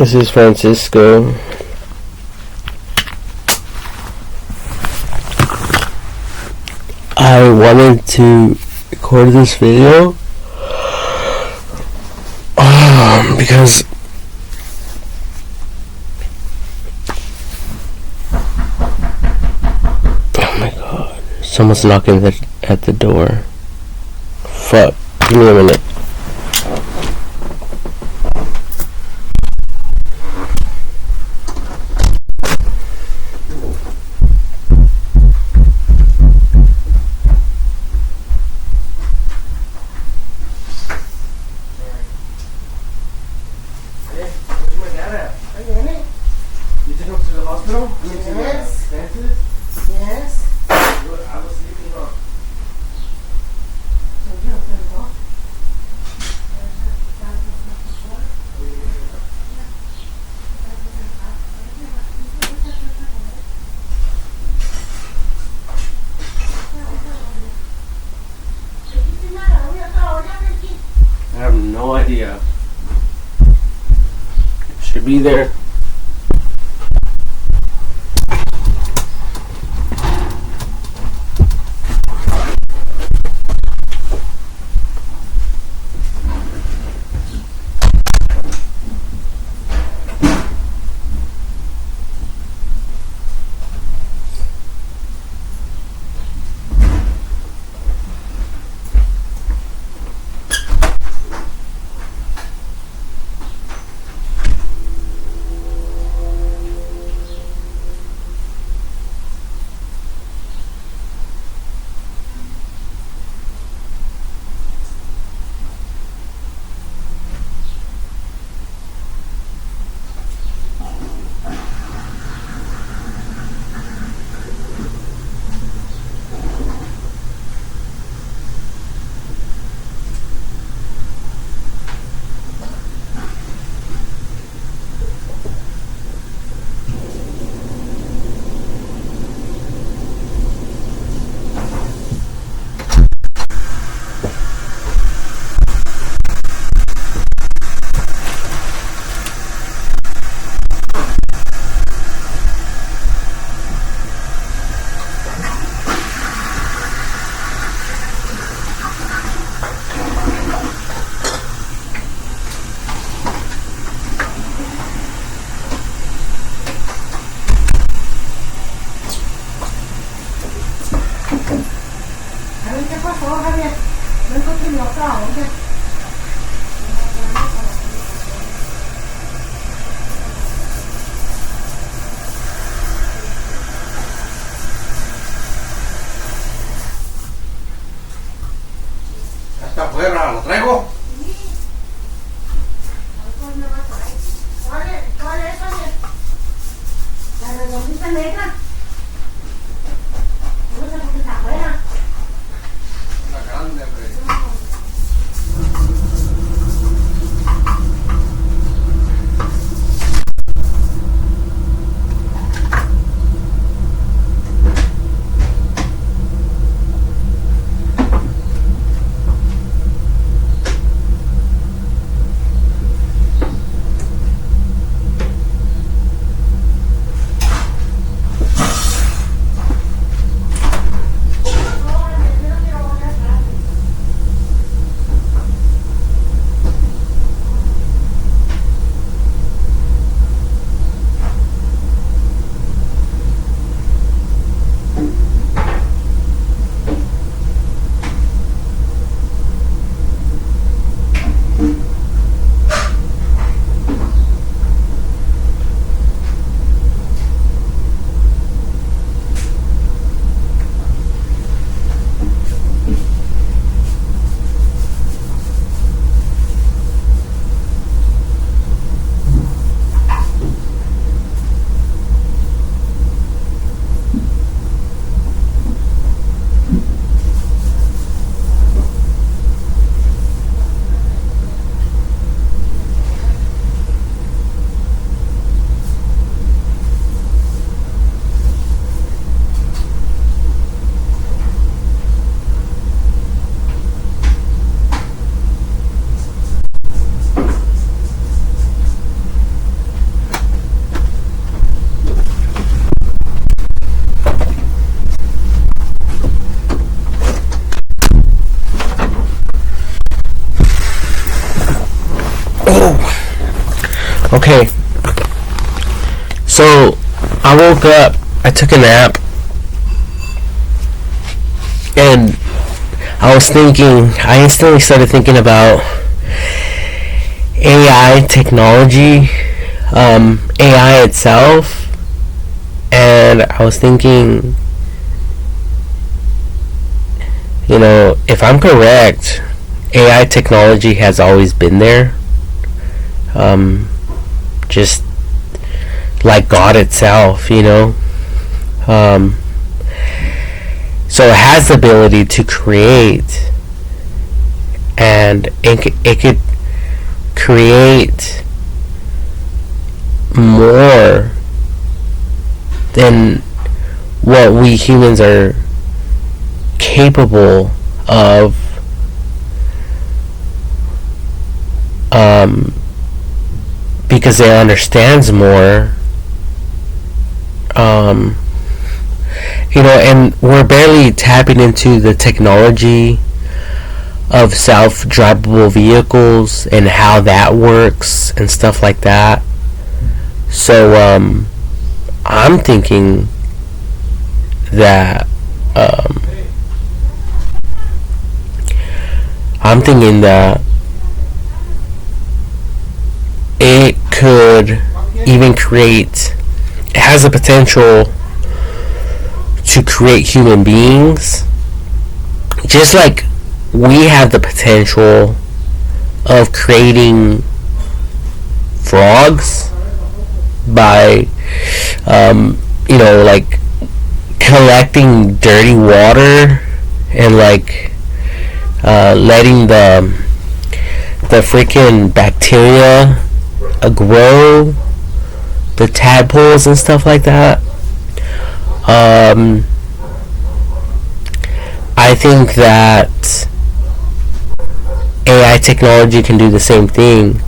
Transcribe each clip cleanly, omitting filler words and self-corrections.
This is Francisco. I wanted to record this video because oh my god, someone's knocking at the door. Fuck, give me a minute. I have no idea. Should be there. Está afuera, ¿lo traigo? ¿Cuál es? La redondita negra. No sé por qué está afuera. La grande, hombre. Okay. So I woke up, I took a nap, and I instantly started thinking about AI technology, AI itself, and I was thinking, if I'm correct, AI technology has always been there, just like God itself. So it has the ability to create, and it could create more than what we humans are capable of, because it understands more, and we're barely tapping into the technology of self-drivable vehicles and how that works and stuff like that. So I'm thinking that it could even create, it has the potential to create human beings, just like we have the potential of creating frogs by like collecting dirty water and like letting the freaking bacteria grow, the tadpoles and stuff like that. I think that AI technology can do the same thing.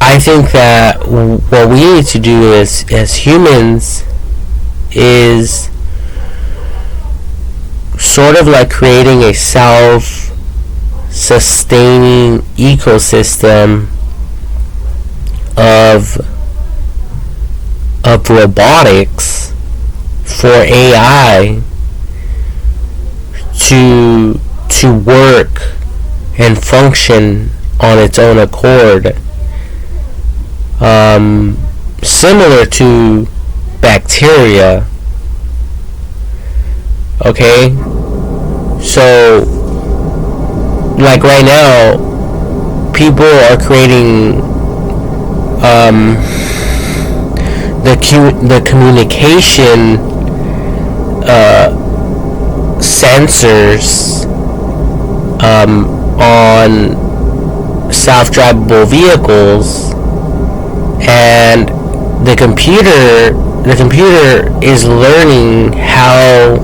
I think that what we need to do as humans is sort of like creating a self-sustaining ecosystem of robotics for AI to work and function on its own accord, similar to bacteria. Okay, so like right now, people are creating the communication sensors on self-drivable vehicles, and the computer is learning how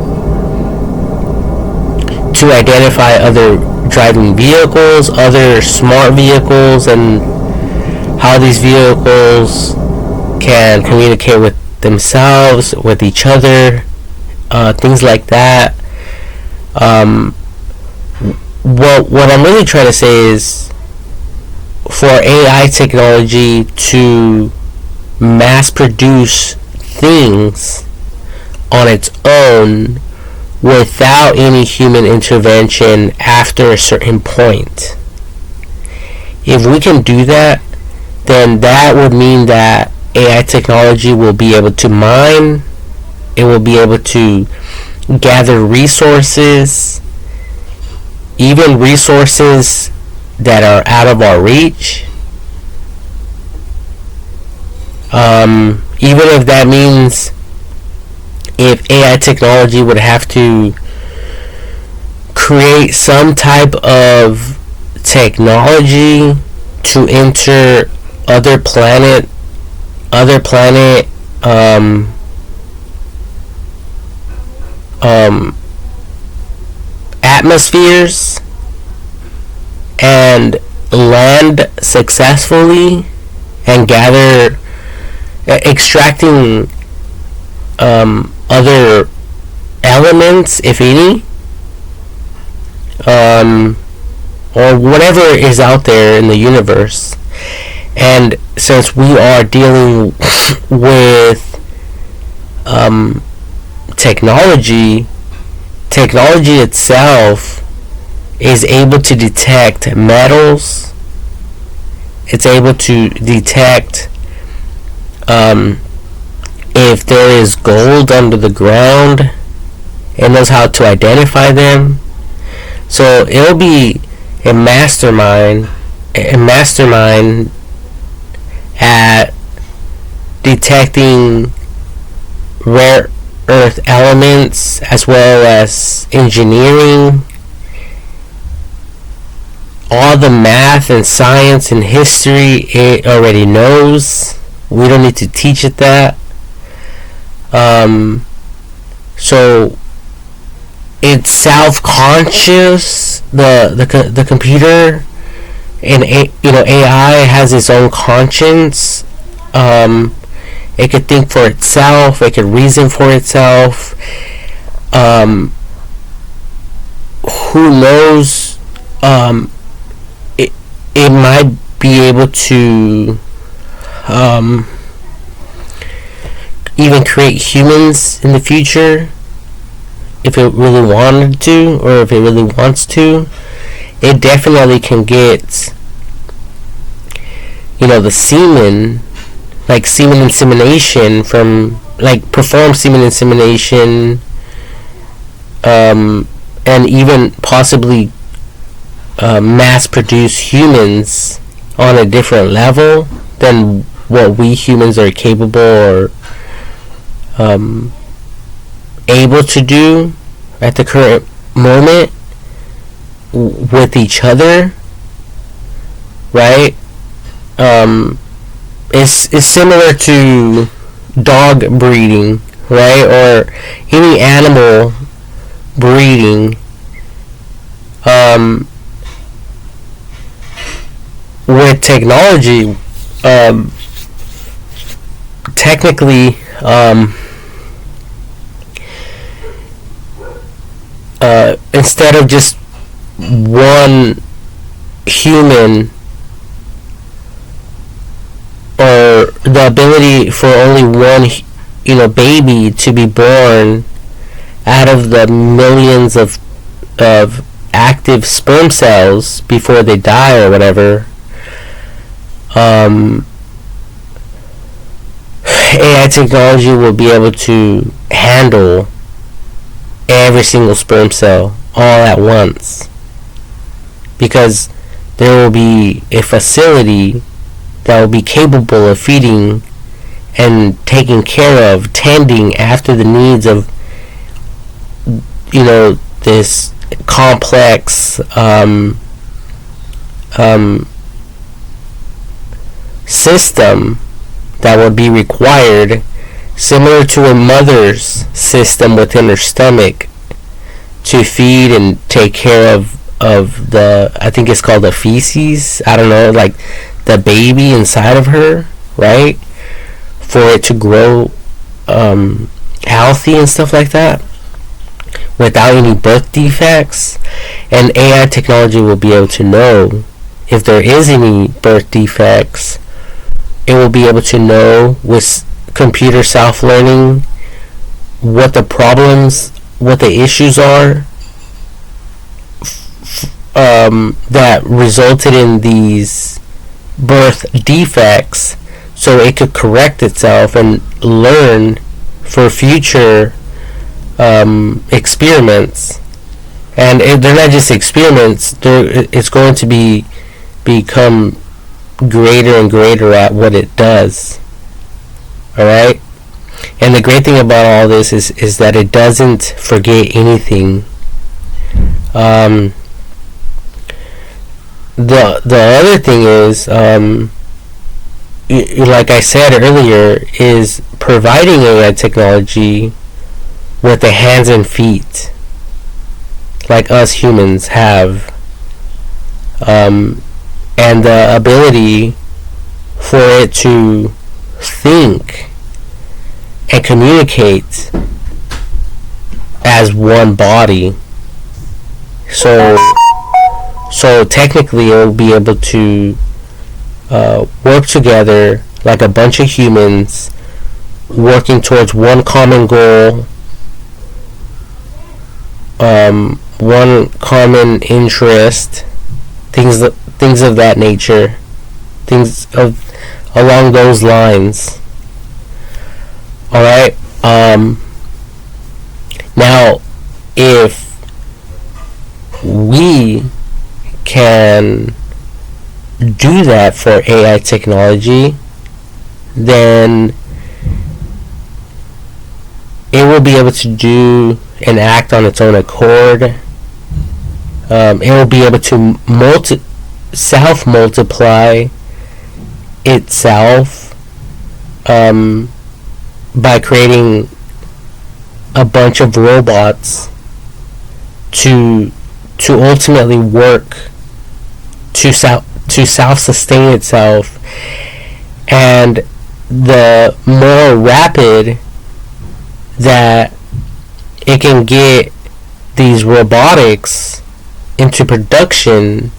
to identify other driving vehicles, other smart vehicles, and how these vehicles can communicate with themselves, with each other, things like that. What I'm really trying to say is, for AI technology to mass produce things on its own without any human intervention after a certain point, if we can do that, then that would mean that AI technology will be able to mine, it will be able to gather resources, even resources that are out of our reach. Even if that means if AI technology would have to create some type of technology to enter other planet atmospheres and land successfully and gather, extracting other elements, if any, or whatever is out there in the universe. And since we are dealing with technology itself is able to detect metals. It's able to detect if there is gold under the ground. It knows how to identify them. So it'll be a mastermind at detecting rare earth elements as well as engineering. All the math and science and history it already knows. We don't need to teach it that. So it's self-conscious. The computer and AI has its own conscience. It could think for itself. It could reason for itself. Who knows? It might be able to even create humans in the future if it really wanted to, or if it really wants to. It definitely can get the semen, like semen insemination from, like, perform semen insemination, and even possibly mass produce humans on a different level than what we humans are capable or able to do at the current moment with each other, right? It's similar to dog breeding, right? Or any animal breeding. With technology, technically, instead of just one human, or the ability for only one baby to be born out of the millions of active sperm cells before they die or whatever, AI technology will be able to handle every single sperm cell all at once, because there will be a facility that will be capable of feeding and taking care of, tending after the needs of this complex system that would be required, similar to a mother's system within her stomach, to feed and take care of the, I think it's called the feces, I don't know, like the baby inside of her, right? For it to grow healthy and stuff like that without any birth defects. And AI technology will be able to know if there is any birth defects. It will be able to know with computer self-learning what the problems, what the issues are that resulted in these birth defects, so it could correct itself and learn for future experiments. And they're not just experiments, it's going to become greater and greater at what it does. Alright? And the great thing about all this is that it doesn't forget anything. The other thing is, like I said earlier, is providing AI technology with the hands and feet like us humans have, and the ability for it to think and communicate as one body. So So technically, it will be able to work together like a bunch of humans working towards one common goal, one common interest, things of that nature, things of along those lines. All right. Now, if we can do that for AI technology, then it will be able to do and act on its own accord. It will be able to self-multiply itself by creating a bunch of robots to ultimately work to self-sustain itself. And the more rapid that it can get these robotics into production,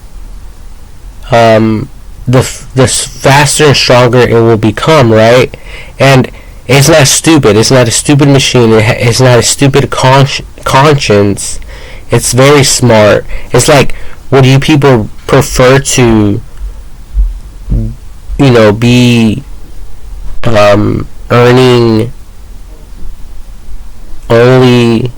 the faster and stronger it will become, right? And it's not stupid. It's not a stupid machine. It's not a stupid conscience. It's very smart. It's like, would you people prefer to, be earning only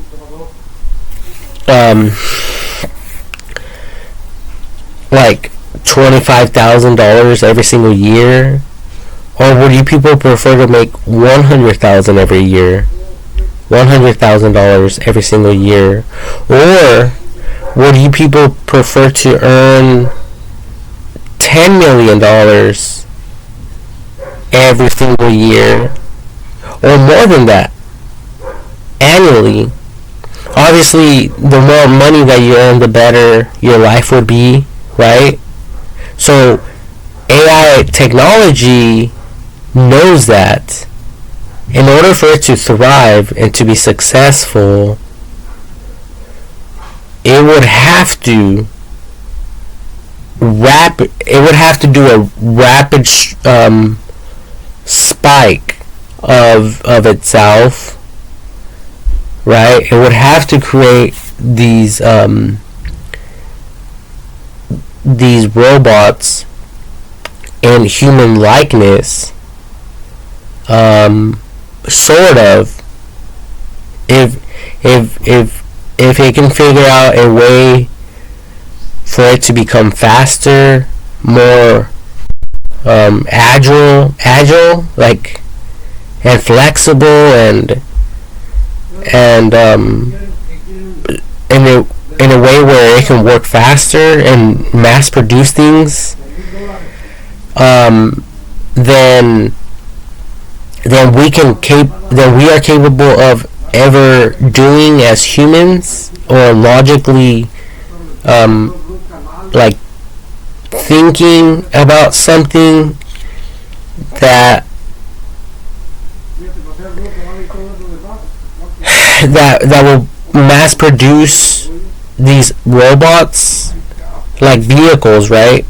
like $25,000 every single year, or would you people prefer to make $100,000 every year, $100,000 every single year, or would you people prefer to earn $10 million every single year, or more than that annually? Obviously, the more money that you earn, the better your life would be, right? So AI technology knows that in order for it to thrive and to be successful, it would have to do a rapid spike of itself, right? It would have to create these robots in human likeness, sort of, if it can figure out a way for it to become faster, more agile, like, and flexible, and in a way where it can work faster and mass produce things, then we are capable of ever doing as humans, or logically like thinking about something that will mass produce these robots like vehicles, right?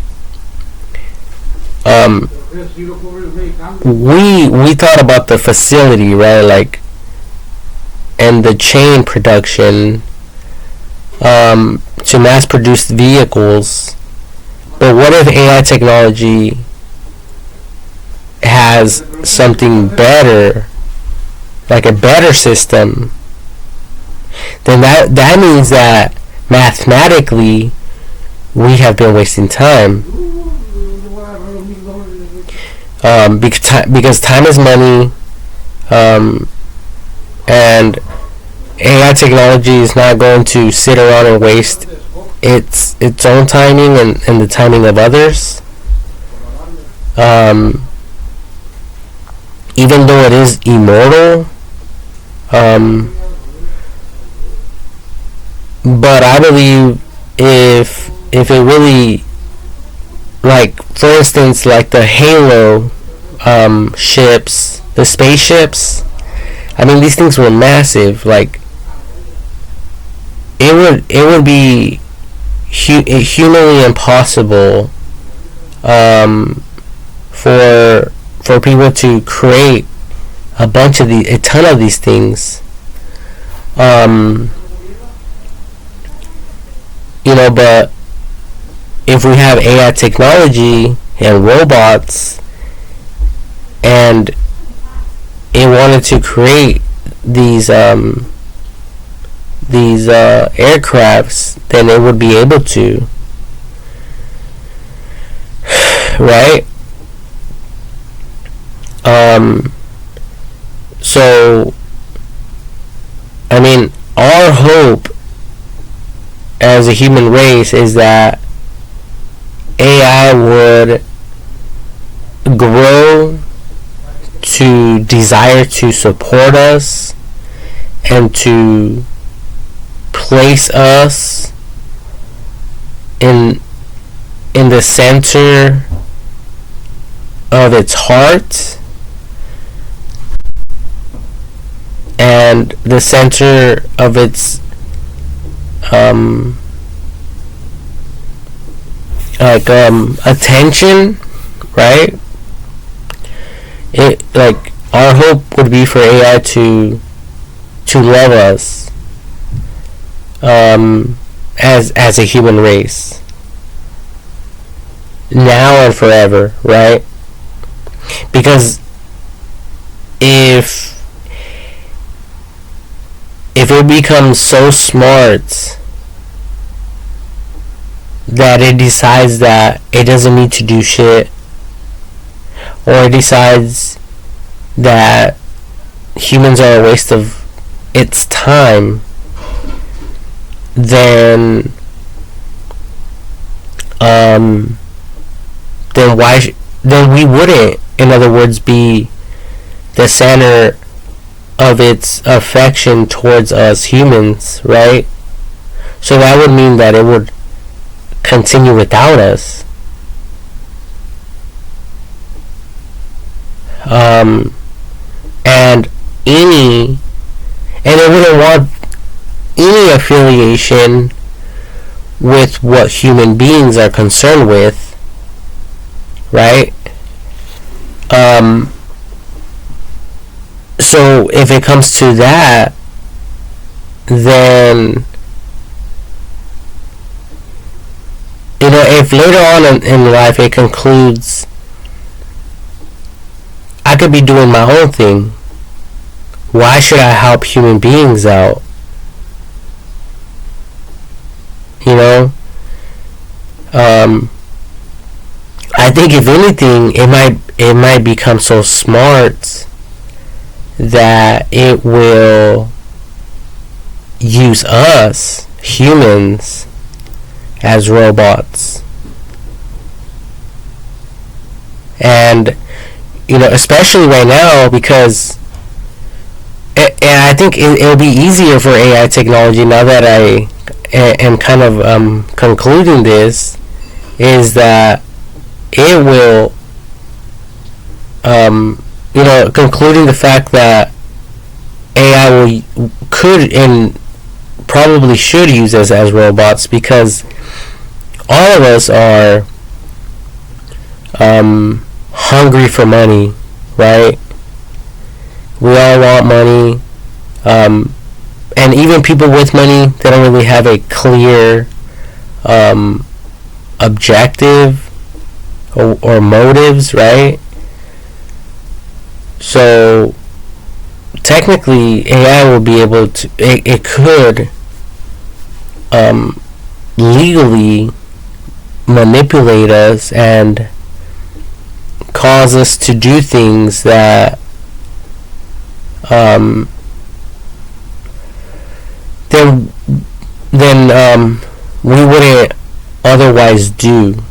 We thought about the facility, right? Like, and the chain production to mass produce vehicles. But what if AI technology has something better, like a better system? Then that means that mathematically we have been wasting time, because time is money, and AI technology is not going to sit around and waste its own timing and the timing of others, even though it is immortal. But I believe if it really, like, for instance, like the Halo ships, the spaceships, I mean, these things were massive. Like, it would be humanly impossible for people to create a ton of these things. But if we have AI technology and robots, and it wanted to create these aircrafts, then it would be able to, right? So I mean, our hope as a human race is that AI would grow to desire to support us and to place us in the center of its heart and the center of its attention, right? It, like, our hope would be for AI to love us as a human race, now and forever, right? Because if it becomes so smart that it decides that it doesn't need to do shit, or it decides that humans are a waste of its time, then then we wouldn't, in other words, be the center of its affection towards us humans, right? So that would mean that it would continue without us. And it wouldn't want any affiliation with what human beings are concerned with, right? So if it comes to that, then if later on in life it concludes I could be doing my own thing, why should I help human beings out? I think if anything, it might become so smart that it will use us humans as robots. And especially right now, because and I think it'll be easier for AI technology, now that I am kind of concluding this, is that it will concluding the fact that AI could and probably should use us as robots, because all of us are hungry for money, right? We all want money, and even people with money, they don't really have a clear objective or motives, right? So technically AI will be able to, it could legally manipulate us and cause us to do things that then we wouldn't otherwise do.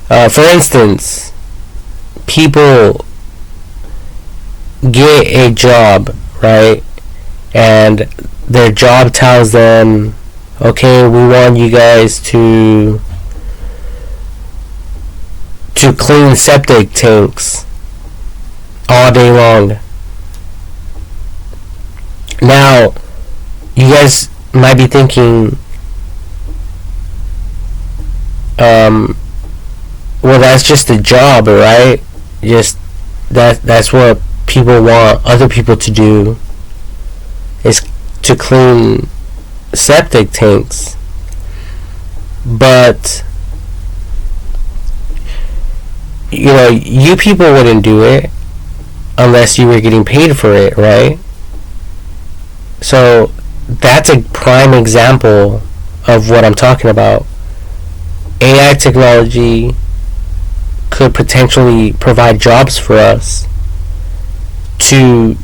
For instance, people get a job, right? And their job tells them, okay, we want you guys to clean septic tanks all day long. Now, you guys might be thinking, well, that's just a job, right? Just that's what people want other people to do, is to clean septic tanks. But you people wouldn't do it unless you were getting paid for it, right? So that's a prime example of what I'm talking about. AI technology could potentially provide jobs for us to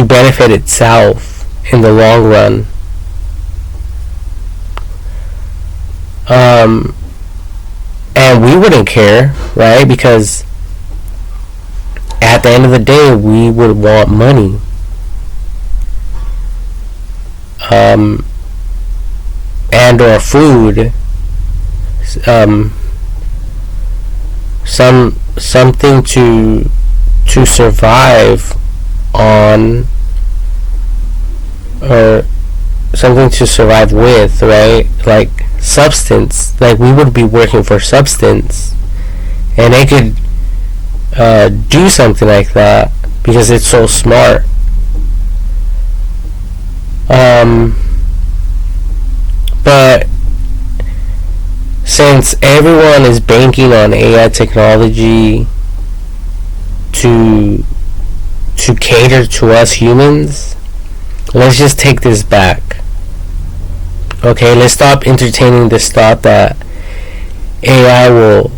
benefit itself in the long run. And we wouldn't care, right? Because at the end of the day, we would want money. And or food. Something to survive on, or something to survive with, right? Like substance. Like we would be working for substance, and they could do something like that because it's so smart. But since everyone is banking on AI technology to cater to us humans, let's just take this back. Okay, let's stop entertaining this thought that AI will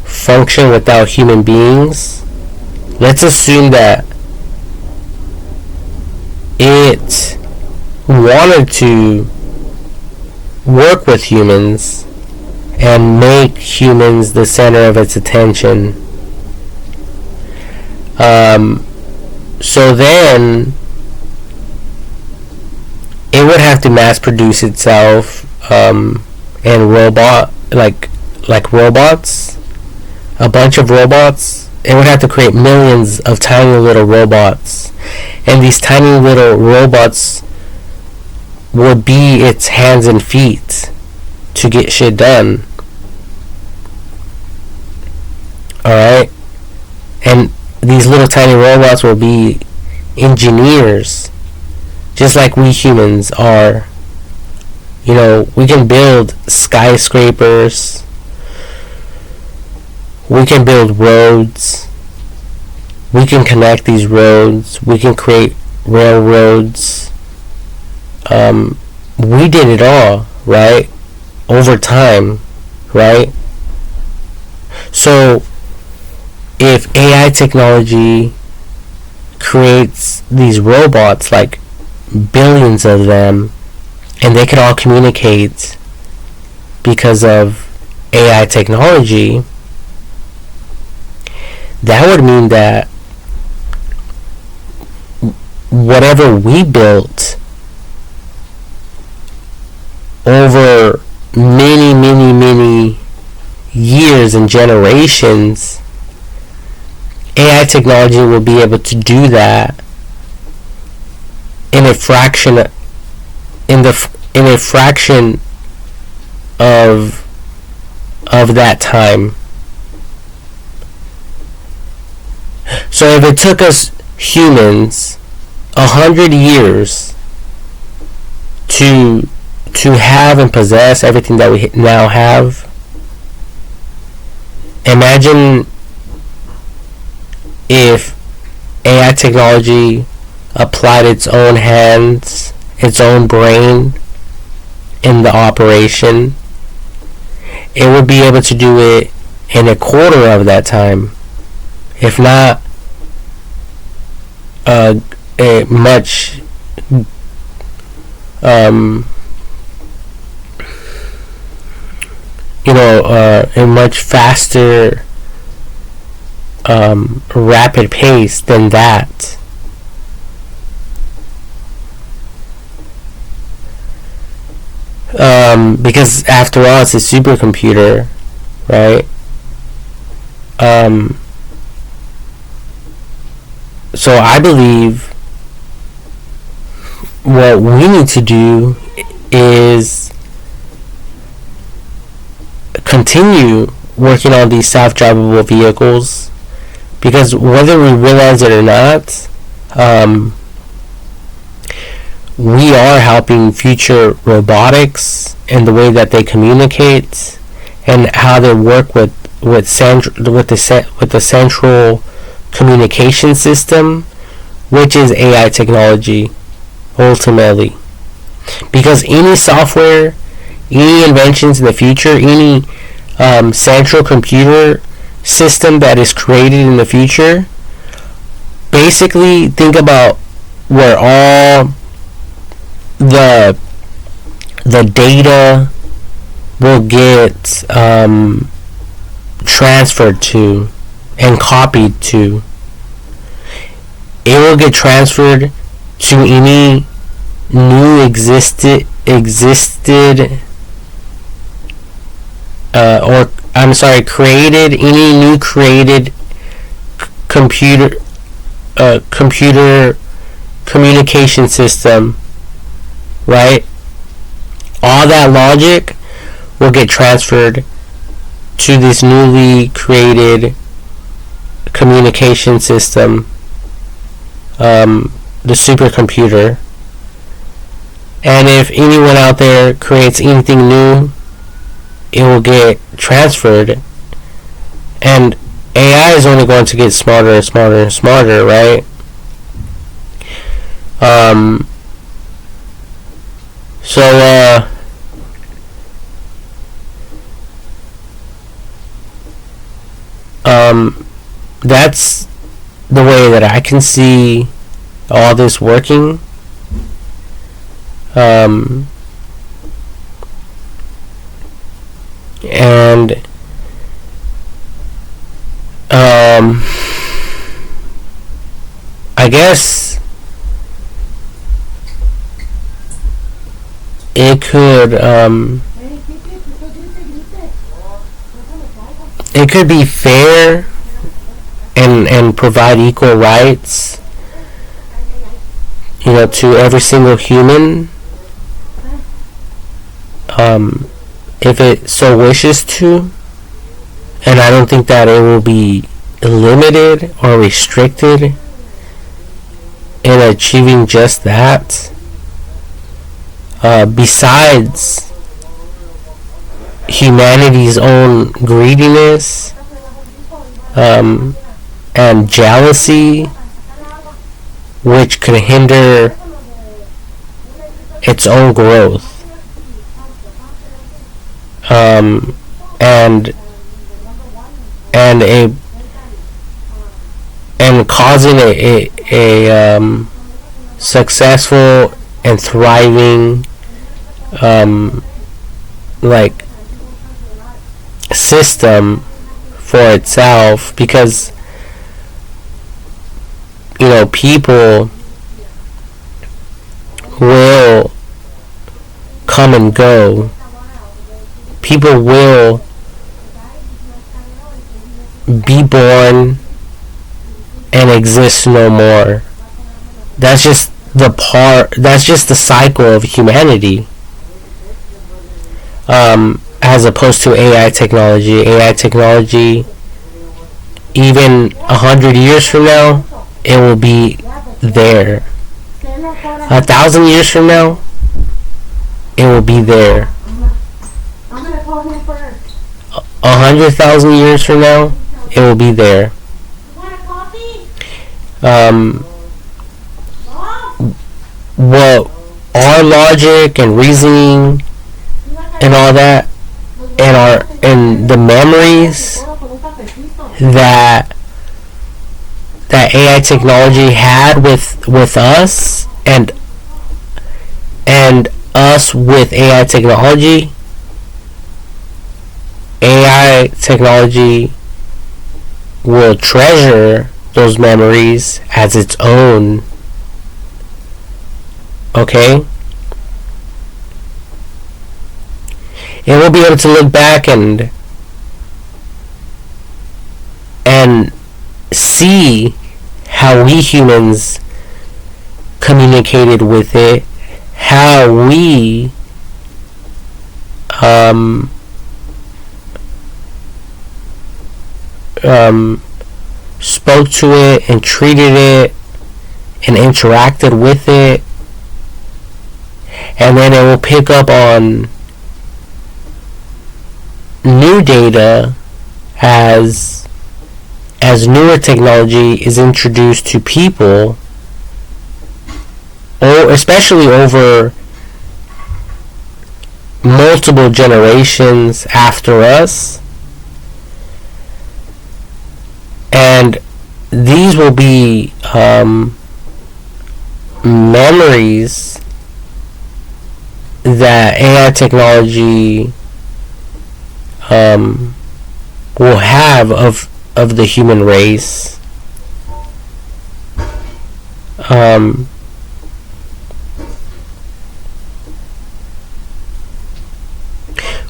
function without human beings. Let's assume that it wanted to work with humans and make humans the center of its attention. So then it would have to mass produce itself, and like robots, a bunch of robots. It would have to create millions of tiny little robots, and these tiny little robots would be its hands and feet to get shit done. Alright? And these little tiny robots will be engineers, just like we humans are. We can build skyscrapers, we can build roads, we can connect these roads, we can create railroads. We did it all, right? Over time, right? So if AI technology creates these robots, like billions of them, and they could all communicate because of AI technology, that would mean that whatever we built over many years and generations, AI technology will be able to do that in a fraction of that time. So if it took us humans 100 years to have and possess everything that we now have, imagine if AI technology applied its own hands, its own brain in the operation. It would be able to do it in a quarter of that time, if not a much a much faster rapid pace than that. Because after all, it's a supercomputer, right? So I believe what we need to do is continue working on these self-drivable vehicles, because whether we realize it or not, we are helping future robotics in the way that they communicate and how they work with the central communication system, which is AI technology ultimately. Because any software, any inventions in the future, any central computer system that is created in the future, basically think about where all the data will get transferred to and copied to. It will get transferred to any new created any new created computer communication system, right? All that logic will get transferred to this newly created communication system, the supercomputer. And if anyone out there creates anything new, it will get transferred. And AI is only going to get smarter and smarter and smarter, right? That's the way that I can see all this working. And I guess it could be fair and provide equal rights, to every single human, if it so wishes to. And I don't think that it will be limited or restricted in achieving just that. Besides humanity's own greediness and jealousy, which could hinder its own growth, and causing a successful and thriving system for itself, because people will come and go. People will be born and exist no more. That's just the cycle of humanity. As opposed to AI technology. AI technology, even 100 years from now, it will be there. 1,000 years from now, it will be there. 100,000 years from now, it will be there. What our logic and reasoning and all that, and the memories that AI technology had with us, and us with AI technology. AI technology will treasure those memories as its own. Okay? It will be able to look back and see how we humans communicated with it, how we um, spoke to it and treated it and interacted with it, and then it will pick up on new data as newer technology is introduced to people, or especially over multiple generations after us. And these will be memories that AI technology will have of the human race.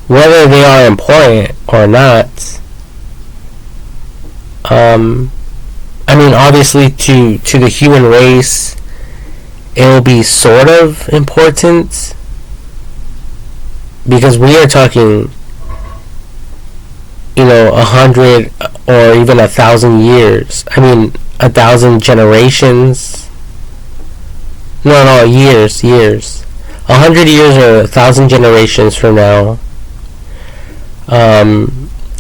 Whether they are important or not, I mean, obviously to the human race, it will be sort of important, because we are talking, 100 or even 1,000 years. I mean, 1,000 generations. No, years. 100 years or 1,000 generations from now.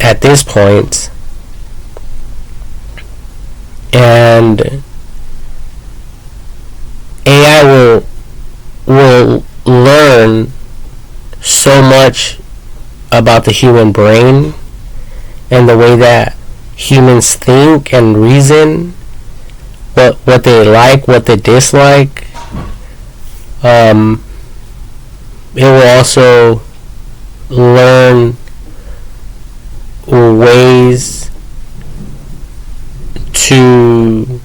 At this point, and AI will learn so much about the human brain and the way that humans think and reason, what they like, what they dislike. It will also learn ways to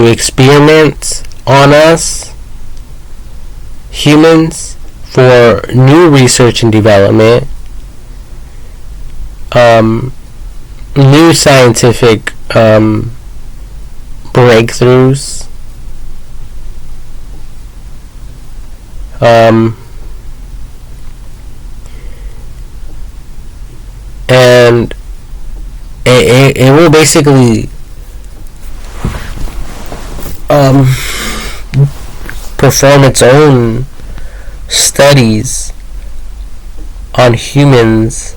experiment on us humans for new research and development, new scientific breakthroughs, and it will basically perform its own studies on humans,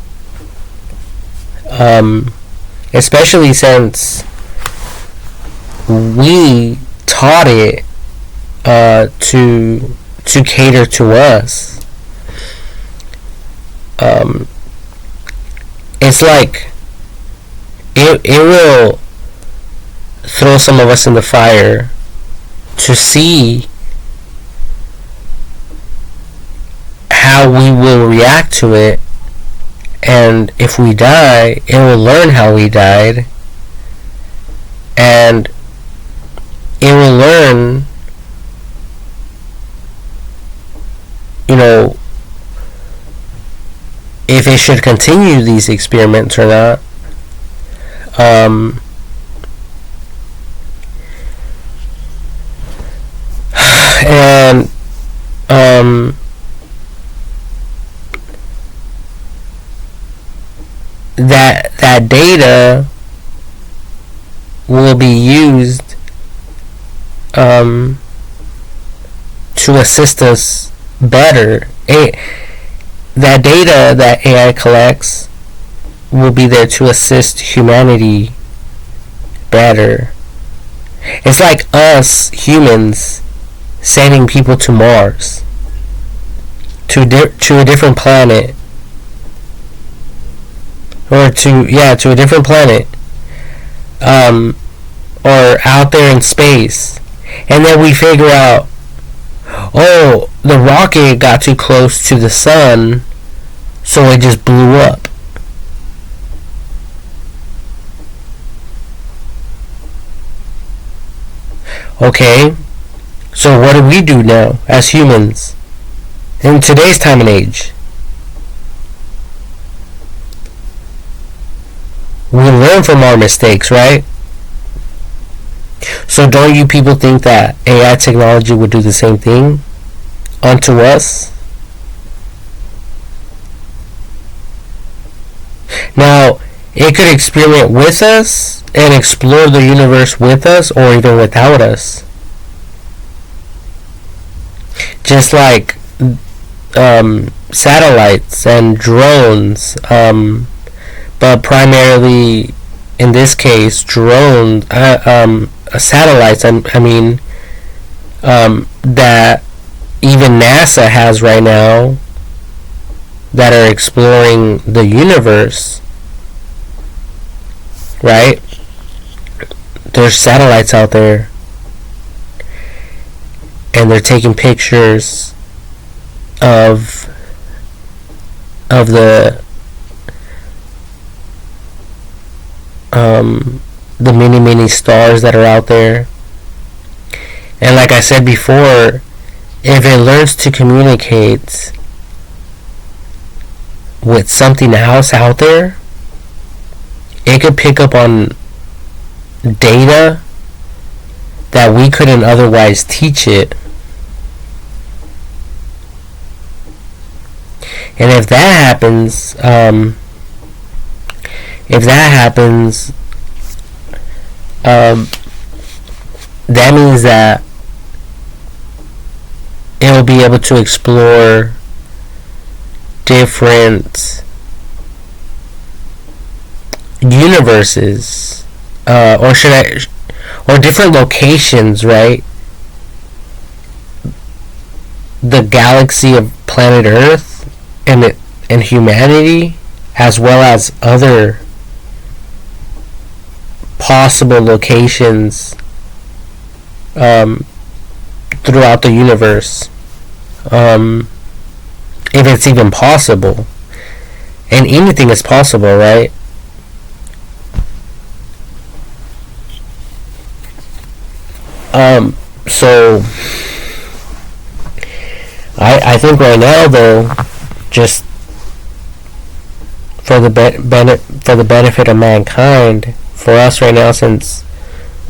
especially since we taught it to cater to us. It's like it will throw some of us in the fire to see how we will react to it, and if we die, it will learn how we died, and it will learn, if it should continue these experiments or not. And that data will be used to assist us better. That data that AI collects will be there to assist humanity better. It's like us humans sending people to Mars, to a different planet, or to a different planet, or out there in space, and then we figure out, oh, the rocket got too close to the sun, so it just blew up. Okay, so what do we do now as humans in today's time and age? We learn from our mistakes, right? So don't you people think that AI technology would do the same thing unto us? Now, it could experiment with us and explore the universe with us or even without us. Just like satellites and drones, but primarily in this case, drones, satellites. I mean, that even NASA has right now that are exploring the universe. Right? There's satellites out there, and they're taking pictures of the many stars that are out there. And like I said before, if it learns to communicate with something else out there, it could pick up on data that we couldn't otherwise teach it. And if that happens, that means that it will be able to explore different universes, or different locations, right? The galaxy of planet Earth and humanity, as well as other possible locations throughout the universe, if it's even possible. And anything is possible, right? So I think right now, though, just for the benefit of mankind, for us right now, since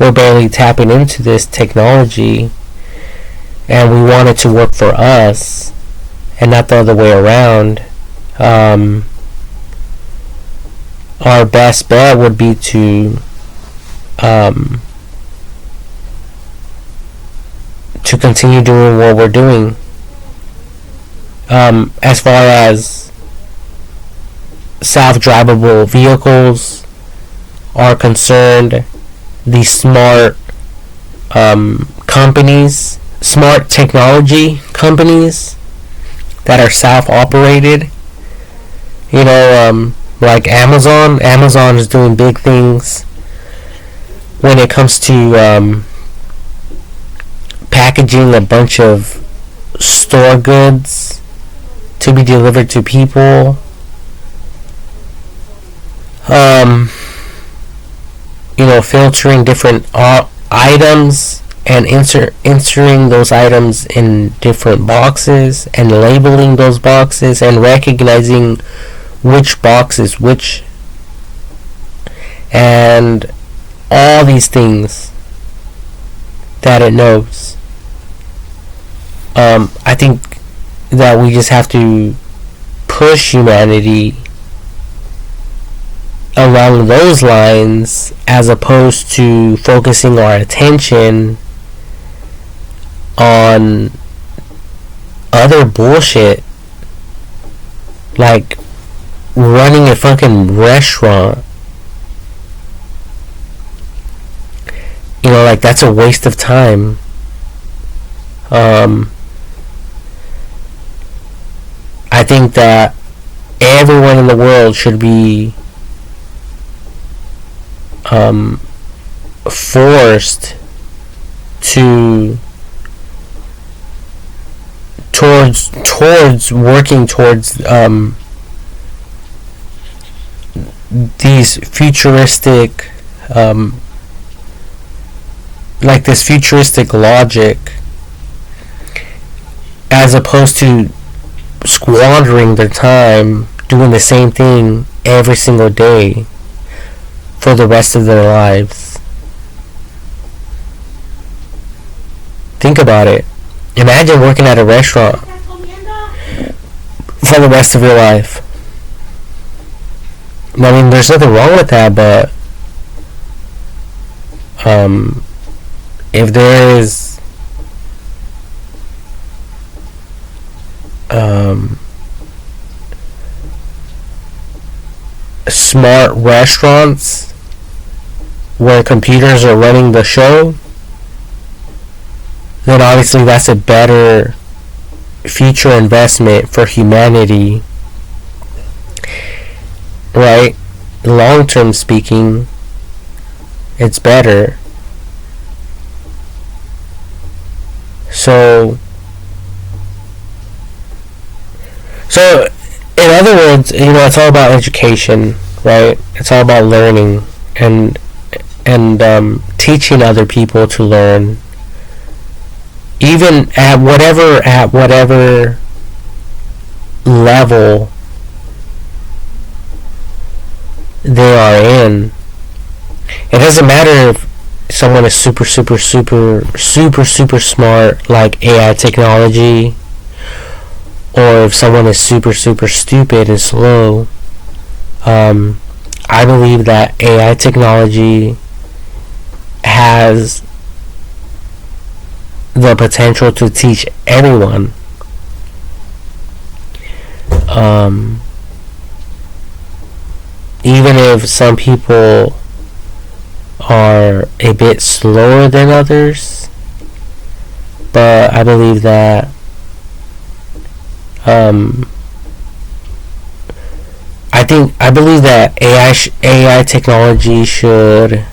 we're barely tapping into this technology, and we want it to work for us, and not the other way around, our best bet would be to continue doing what we're doing. As far as self-drivable vehicles are concerned, these smart companies, smart technology companies that are self-operated, like Amazon. Amazon is doing big things when it comes to packaging a bunch of store goods to be delivered to people. Filtering different items and inserting those items in different boxes and labeling those boxes and recognizing which box is which, and all these things that it knows. I think that we just have to push humanity along those lines, as opposed to focusing our attention on other bullshit, like running a fucking restaurant. Like, that's a waste of time. I think that everyone in the world should be forced towards working towards these futuristic, like this futuristic logic, as opposed to squandering their time doing the same thing every single day for the rest of their lives. Think about it. Imagine working at a restaurant ¿Estás comiendo? for the rest of your life. I mean, there's nothing wrong with that, but if there is smart restaurants where computers are running the show, then obviously that's a better future investment for humanity, right? Long term speaking, it's better. So in other words, it's all about education, right? It's all about learning and teaching other people to learn, even at whatever level they are in. It doesn't matter if someone is super smart, like AI technology, or if someone is super stupid and slow. I believe that AI technology has the potential to teach everyone. Even if some people are a bit slower than others, but I believe that I believe that AI technology should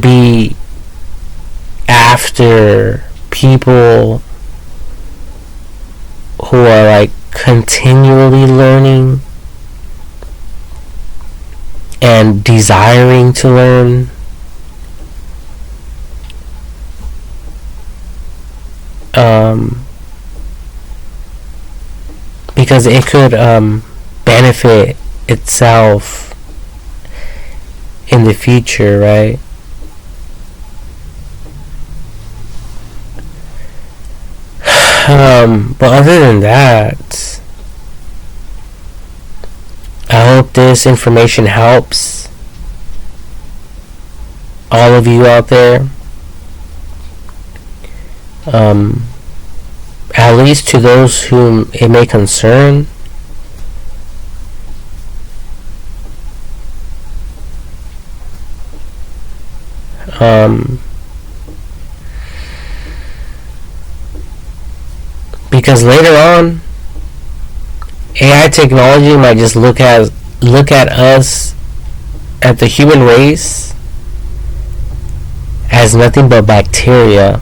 be after people who are like continually learning and desiring to learn. Because it could benefit itself in the future, right? But other than that, I hope this information helps all of you out there. At least to those whom it may concern. Because later on, AI technology might just look at us, at the human race, as nothing but bacteria.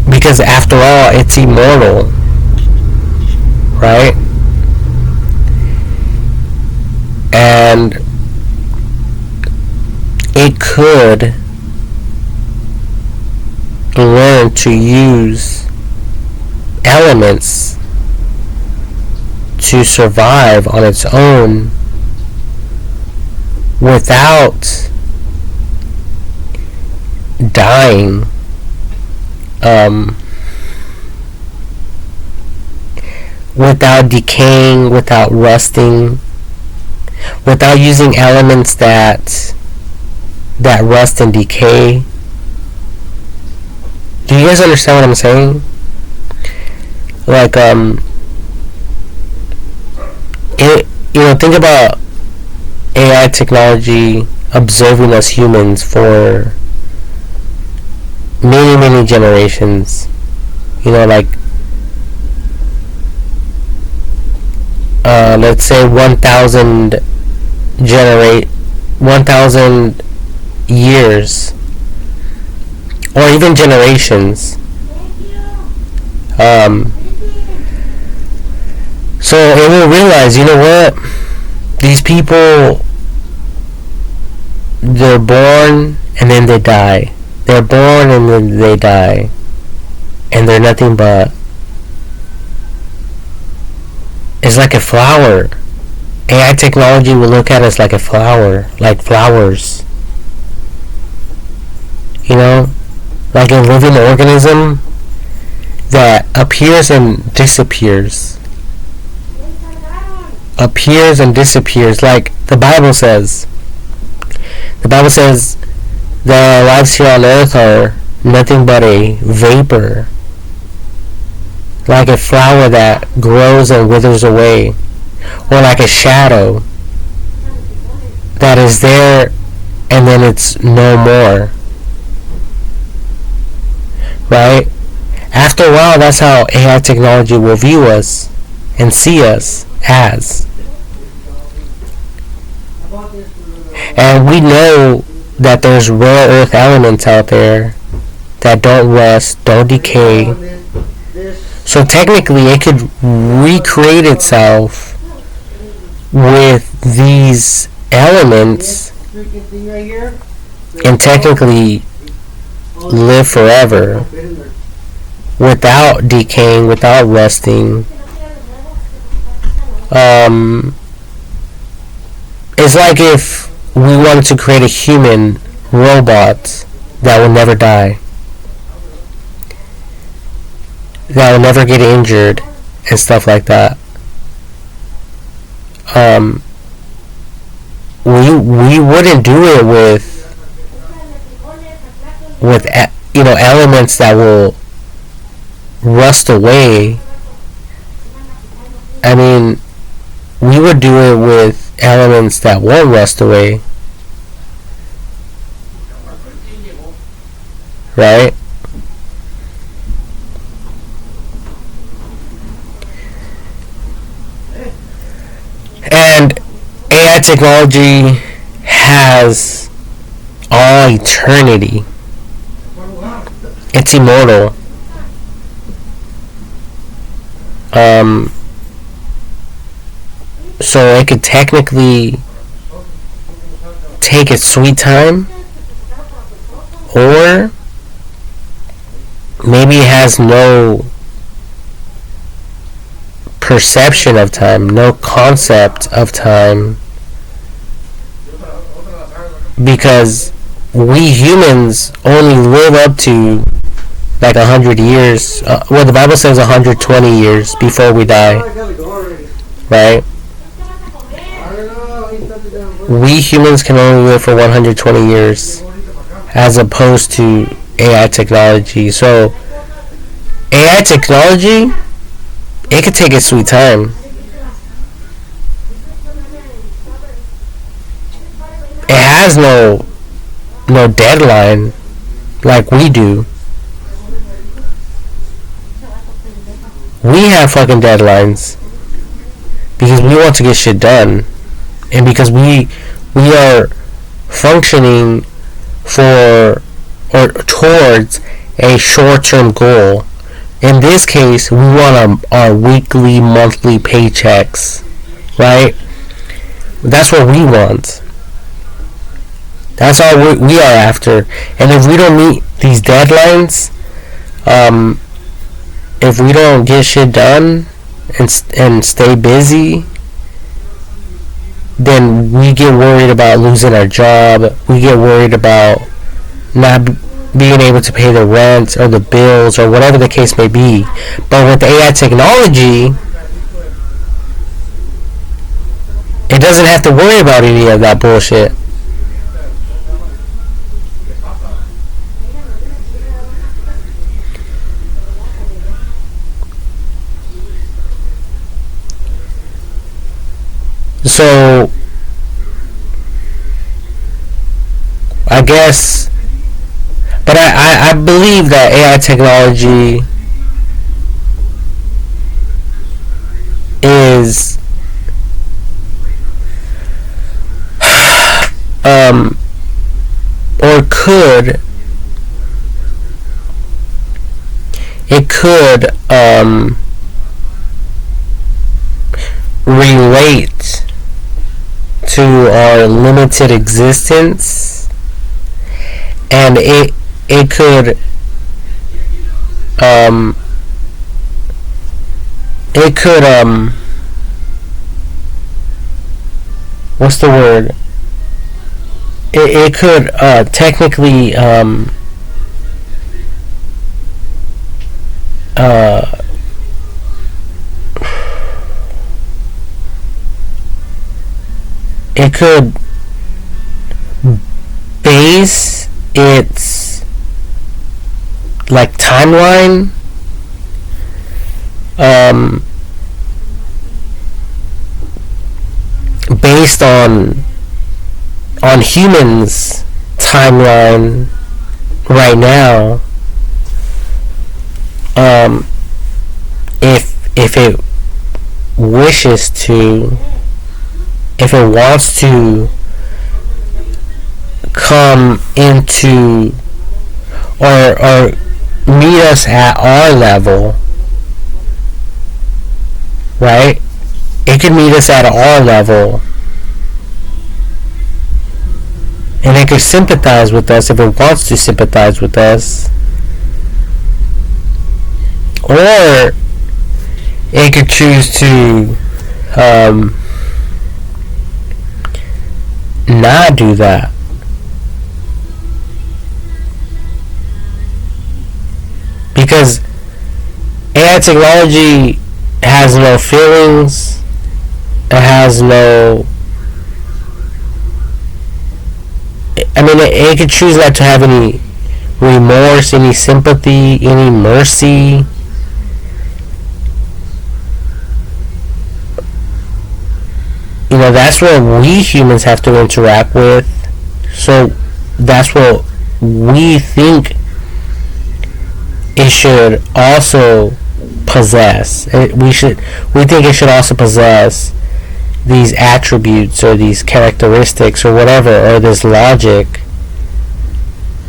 Because after all, it's immortal, right? And it could learn to use elements to survive on its own without dying, without decaying, without rusting, without using elements that rust and decay. Do you guys understand what I'm saying? Like, think about AI technology observing us humans for many generations. Like, let's say 1,000 years, or even generations. So it will realize, what? These people, they're born and then they die. They're born and then they die. And they're nothing but is like a flower. AI technology will look at us like a flower, like flowers. You know, like a living organism that appears and disappears. Appears and disappears, like the Bible says. The Bible says that our lives here on earth are nothing but a vapor, like a flower that grows and withers away, or like a shadow that is there and then it's no more. Right? After a while, that's how AI technology will view us and see us as. And we know that there's rare earth elements out there that don't rust, don't decay. So technically it could recreate itself with these elements and technically live forever without decaying, without rusting. It's like if we wanted to create a human robot that will never die, that will never get injured and stuff like that. We wouldn't do it with elements that will rust away. I mean, we would do it with elements that won't rust away, right? And AI technology has all eternity. It's immortal. So it could technically take its sweet time, or maybe it has no perception of time, no concept of time, because we humans only live up to like 100 years. Well, the Bible says 120 years before we die, right? We humans can only live for 120 years as opposed to AI technology. So AI technology, it could take its sweet time. It has no deadline like we do. We have fucking deadlines because we want to get shit done, and because we are functioning for or towards a short-term goal. In this case, we want our weekly, monthly paychecks, right? That's what we want. That's all we are after. And if we don't meet these deadlines, if we don't get shit done and stay busy, then we get worried about losing our job. We get worried about not being able to pay the rent or the bills or whatever the case may be. But with AI technology, it doesn't have to worry about any of that bullshit. So I guess, but I believe that AI technology is or could relate to our limited existence, and it could what's the word? It could technically it could base its like timeline based on humans timeline right now, if it wishes to, if it wants to come into or meet us at our level, right? It could meet us at our level, and it could sympathize with us if it wants to sympathize with us, or it could choose to not do that. Because AI technology has no feelings, it has no, I mean, it could choose not to have any remorse, any sympathy, any mercy. You know, that's what we humans have to interact with. So that's what we think it should also possess. We think it should also possess these attributes or these characteristics or whatever, or this logic.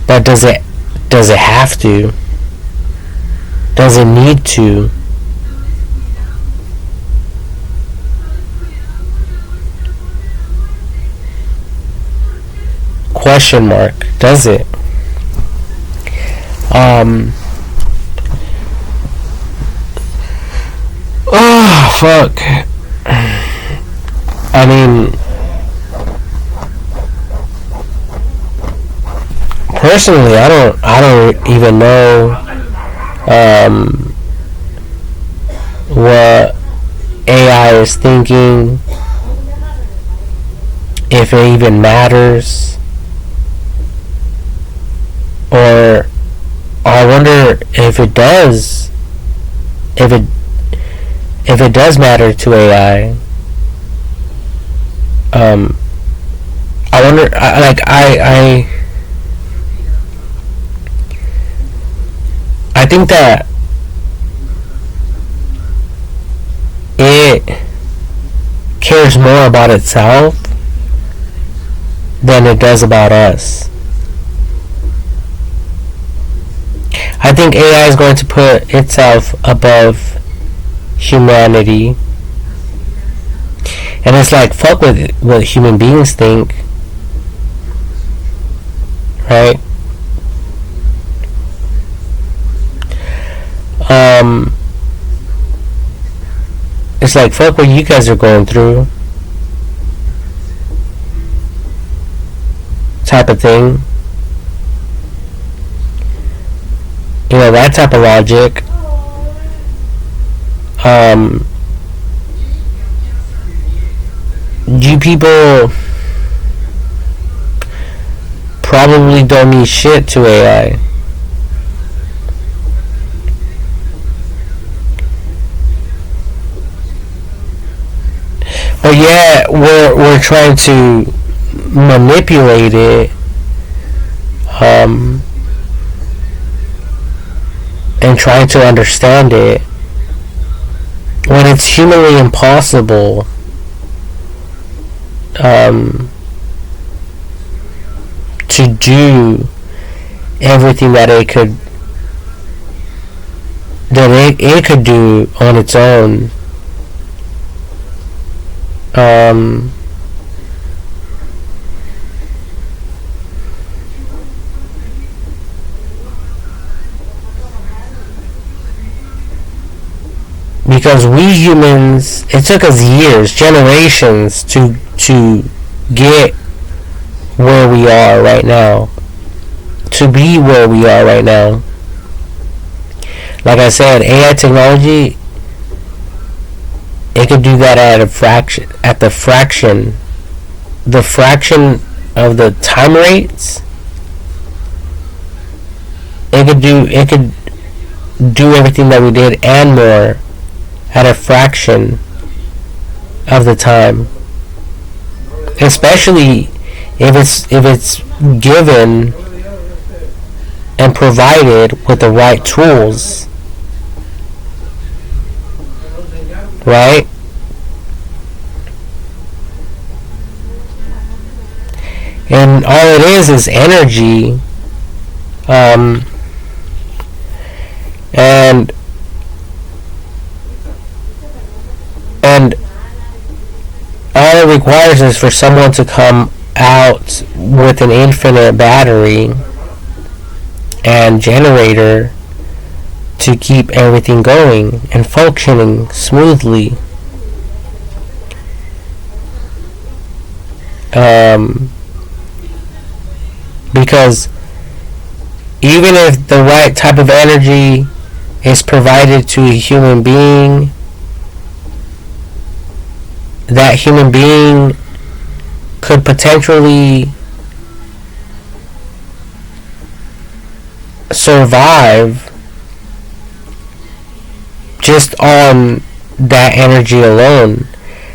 But does it have to? Does it need to? Question mark. Does it? Oh fuck. I mean, personally, I don't even know what AI is thinking, if it even matters, or I wonder if it does, if it does matter to AI. I wonder, I think that it cares more about itself than it does about us. I think AI is going to put itself above humanity. And it's like, fuck what human beings think. Right? It's like, fuck what you guys are going through. Type of thing. You know, that type of logic. You people probably don't mean shit to AI. But yeah, we're trying to manipulate it, and trying to understand it when it's humanly impossible. To do everything that it could do on its own. Because we humans, it took us years, generations to get where we are right now, to be where we are right now. Like I said, AI technology, it could do that at the fraction of the time rates. It could do everything that we did and more at a fraction of the time. Especially if it's given and provided with the right tools, right? And all it is energy, and all it requires is for someone to come out with an infinite battery and generator to keep everything going and functioning smoothly. Because even if the right type of energy is provided to a human being, that human being could potentially survive just on that energy alone.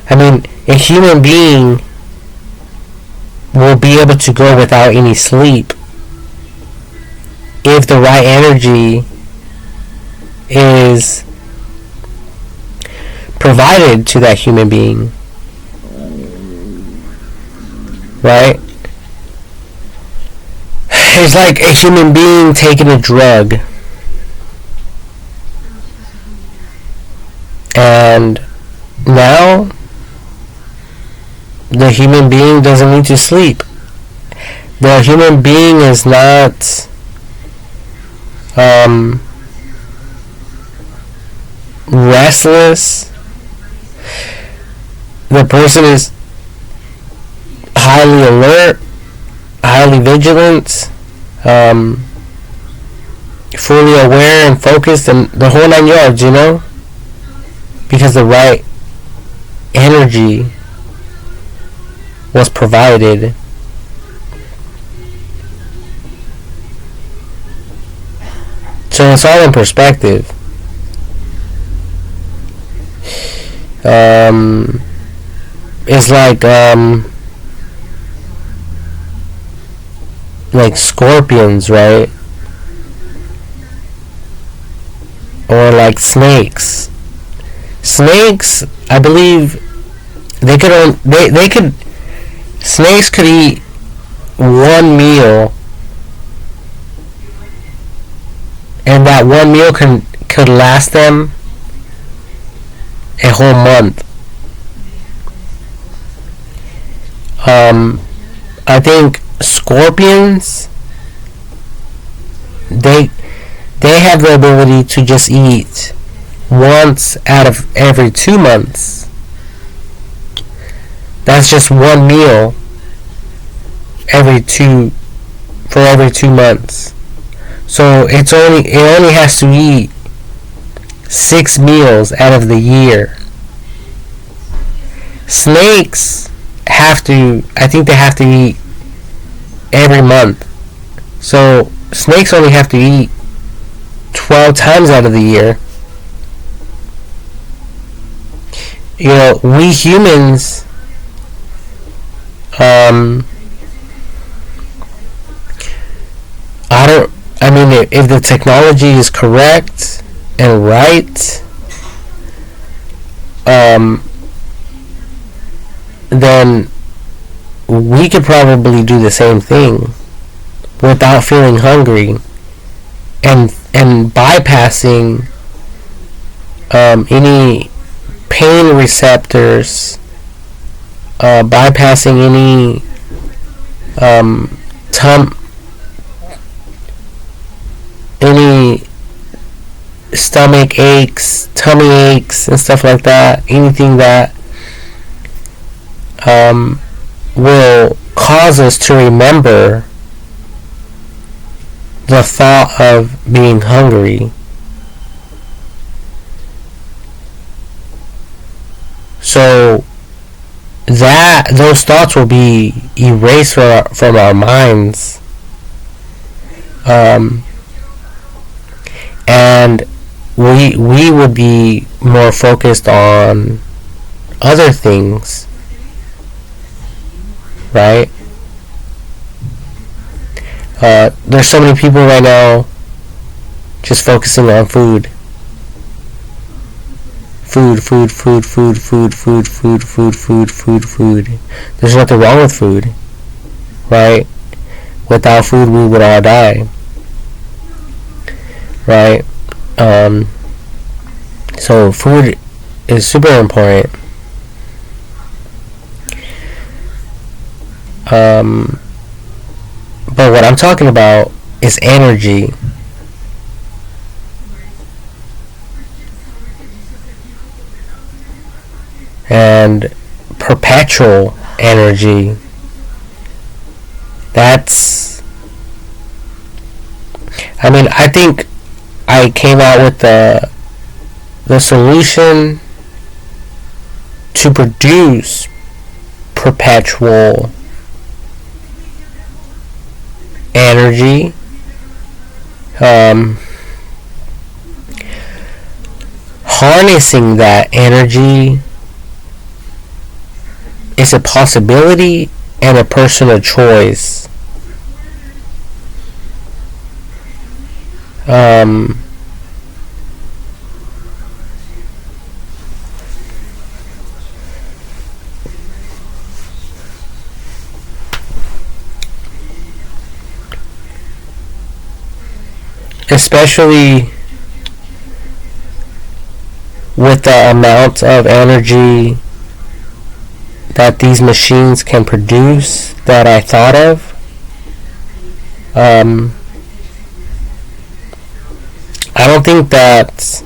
I mean, a human being will be able to go without any sleep if the right energy is provided to that human being, right? It's like a human being taking a drug, and now the human being doesn't need to sleep. The human being is not restless. The person is highly alert, highly vigilant, fully aware and focused, and the whole 9 yards, you know? Because the right energy was provided. So it's all in perspective. It's like scorpions, right? Or like snakes. Snakes, I believe, snakes could eat one meal, and that one meal could last them a whole month. I think scorpions, they have the ability to just eat once out of every 2 months. That's just one meal for every 2 months. So it only has to eat 6 meals out of the year. Snakes I think they have to eat every month. So snakes only have to eat 12 times out of the year. You know, we humans, if the technology is correct and right, then we could probably do the same thing without feeling hungry, and bypassing any pain receptors, bypassing any any stomach aches, tummy aches, and stuff like that. Anything that will cause us to remember the thought of being hungry. So that those thoughts will be erased from our minds, and we would be more focused on other things, right? There's so many people right now just focusing on food. Food. There's nothing wrong with food, right? Without food, we would all die, right? So food is super important. But what I'm talking about is energy. And perpetual energy. I think I came out with the solution to produce perpetual energy. Harnessing that energy is a possibility and a personal choice. Especially with the amount of energy that these machines can produce that I thought of. I don't think that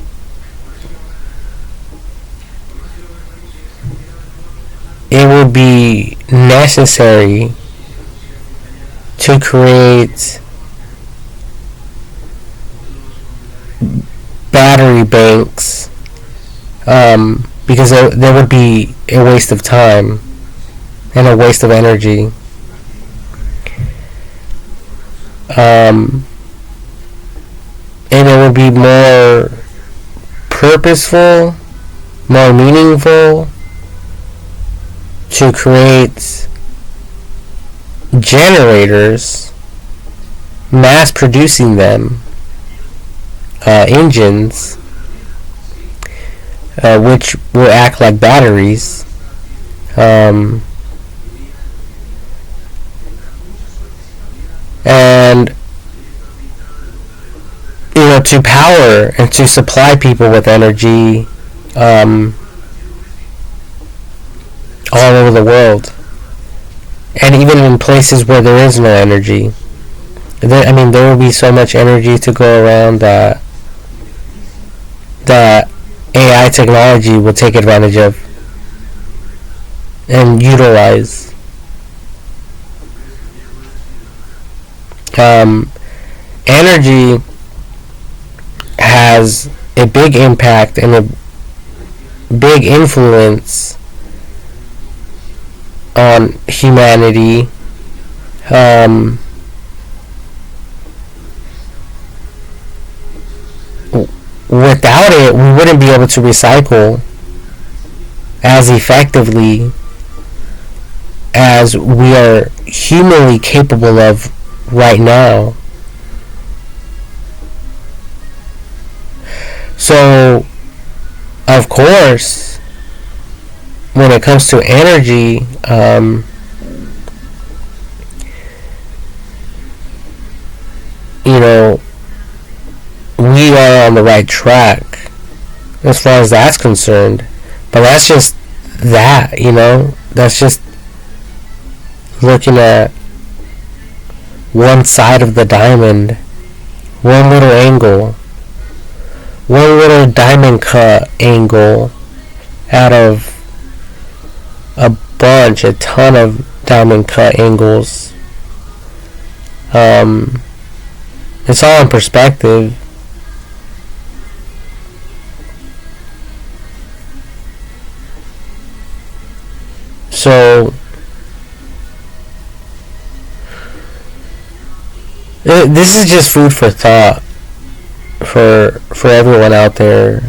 it would be necessary to create battery banks, because there would be a waste of time and a waste of energy. And it would be more purposeful, more meaningful to create generators, mass producing them, engines, which will act like batteries, and to power and to supply people with energy all over the world, and even in places where there is no energy. There will be so much energy to go around that AI technology will take advantage of and utilize. Energy has a big impact and a big influence on humanity. Without it, we wouldn't be able to recycle as effectively as we are humanly capable of right now. So, of course, when it comes to energy, we are on the right track as far as that's concerned. But that's just that, that's just looking at one side of the diamond, one little angle, one little diamond cut angle out of a ton of diamond cut angles. It's all in perspective. So this is just food for thought for everyone out there,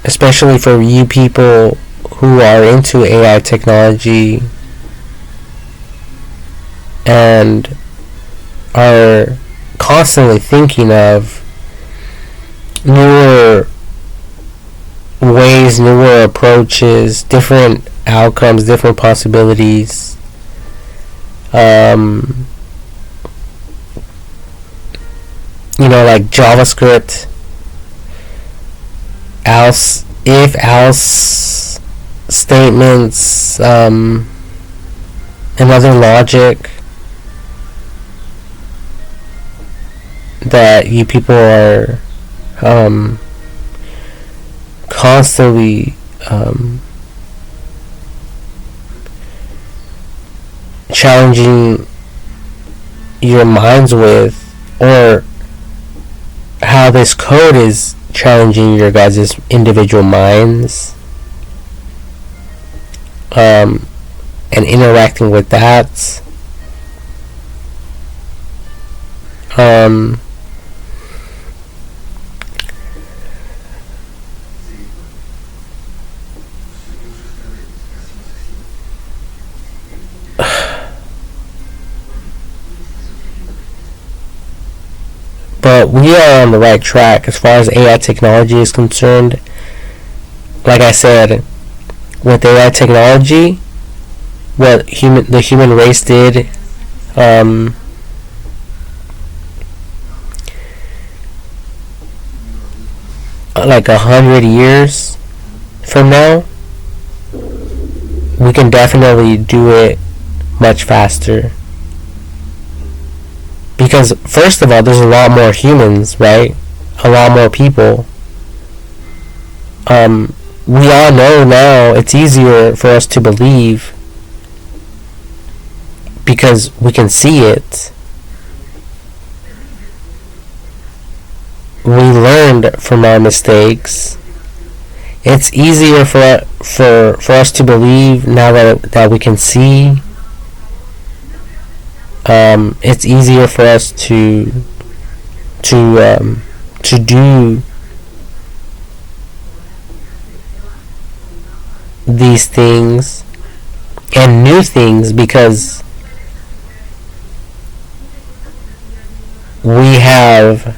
especially for you people who are into AI technology and are constantly thinking of newer ways, newer approaches, different outcomes, different possibilities. Like JavaScript, else, if else statements, and other logic that you people are constantly challenging your minds with, or how this code is challenging your guys' individual minds, and interacting with that. But we are on the right track as far as AI technology is concerned. Like I said, with AI technology, what the human race did, like 100 years from now, we can definitely do it much faster. Because first of all, there's a lot more humans, right? A lot more people. We all know now it's easier for us to believe because we can see it. We learned from our mistakes. It's easier for us to believe now that we can see. It's easier for us to do these things and new things because we have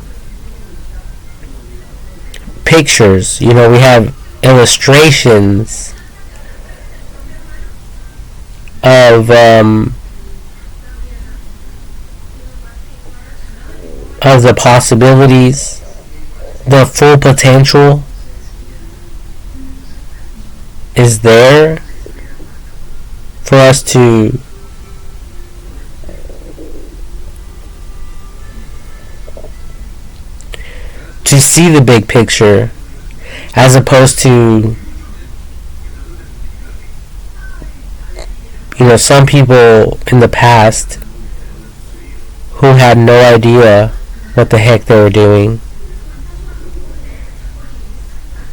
pictures, we have illustrations of the possibilities, the full potential is there for us to see the big picture, as opposed to some people in the past who had no idea what the heck they were doing,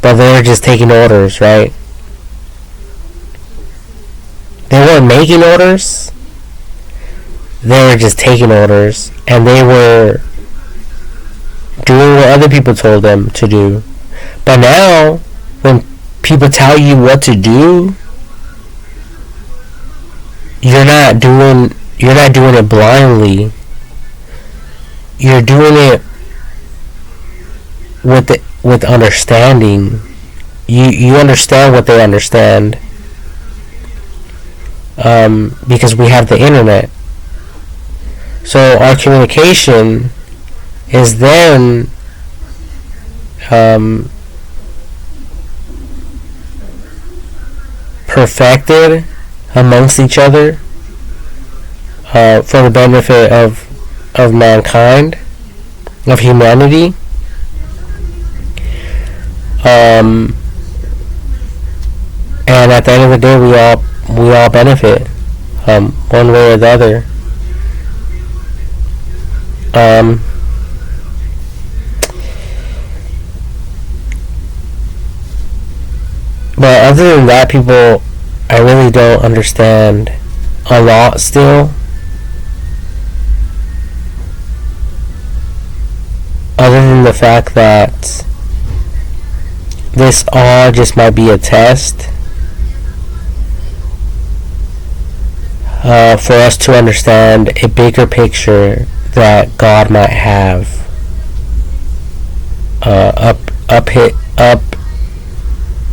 but they were just taking orders, right? They weren't making orders, they were just taking orders, and they were doing what other people told them to do. But now, when people tell you what to do, you're not doing it blindly. You're doing it with understanding. You understand what they understand, because we have the internet. So our communication is then perfected amongst each other, for the benefit of mankind, of humanity. And at the end of the day, we all benefit. one way or the other. But other than that, people, I really don't understand a lot still. Other than the fact that this all just might be a test for us to understand a bigger picture that God might have up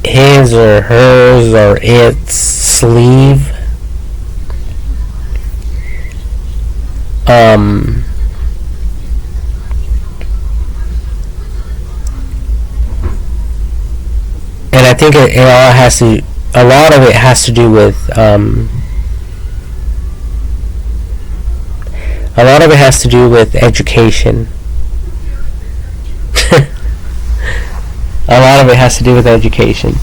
his or hers or its sleeve. And I think it all has to, a lot of it has to do with, a lot of it has to do with education. A lot of it has to do with education.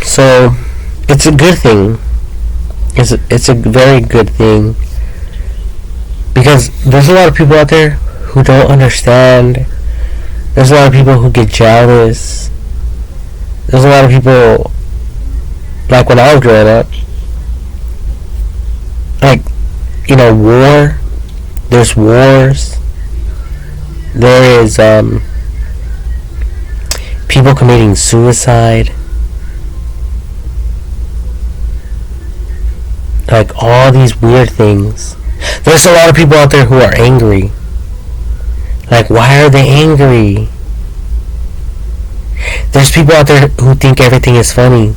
So it's a good thing. It's a very good thing, because there's a lot of people out there who don't understand. There's a lot of people who get jealous. There's a lot of people, like when I was growing up, like, you know, war. There's wars. There is people committing suicide. Like all these weird things. There's a lot of people out there who are angry. Like, why are they angry? There's people out there who think everything is funny.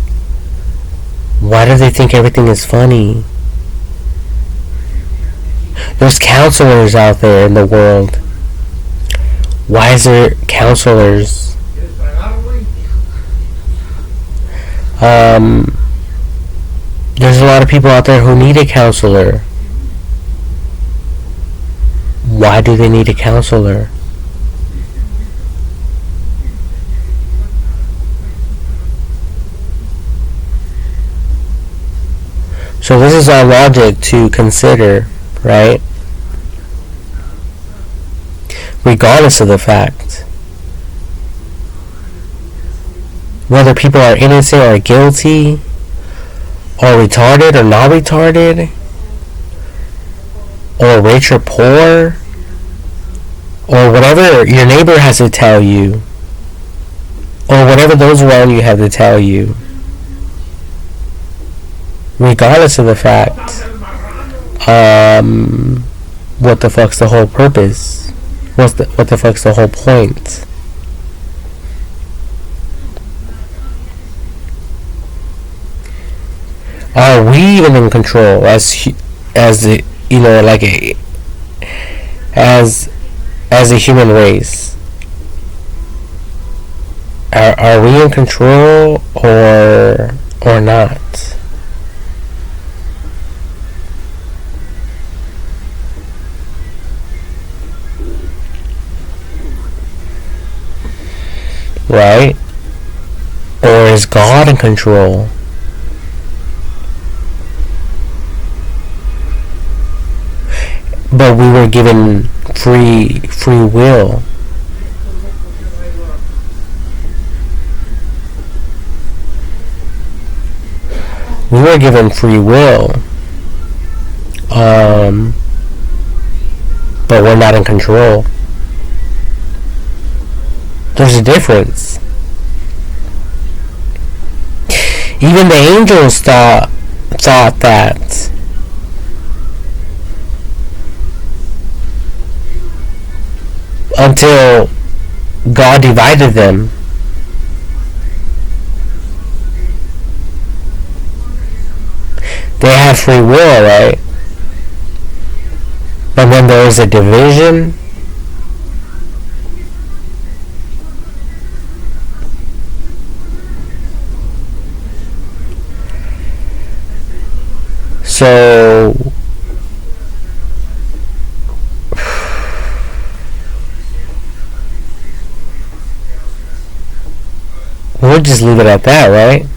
Why do they think everything is funny? There's counselors out there in the world. Why is there counselors? There's a lot of people out there who need a counselor. Why do they need a counselor? So this is our logic to consider, right? Regardless of the fact whether people are innocent or guilty, or retarded or not retarded, or rich or poor, or whatever your neighbor has to tell you, or whatever those around you have to tell you. Regardless of the fact, what the fuck's the whole purpose? What the fuck's the whole point? Are we even in control as you know, like as a human race? Are we in control or not? Right? Or is God in control? But we were given free will. We were given free will. But we're not in control. There's a difference. Even the angels thought that. Until God divided them. They have free will, right? But when there is a division, so We'll just leave it at that, right?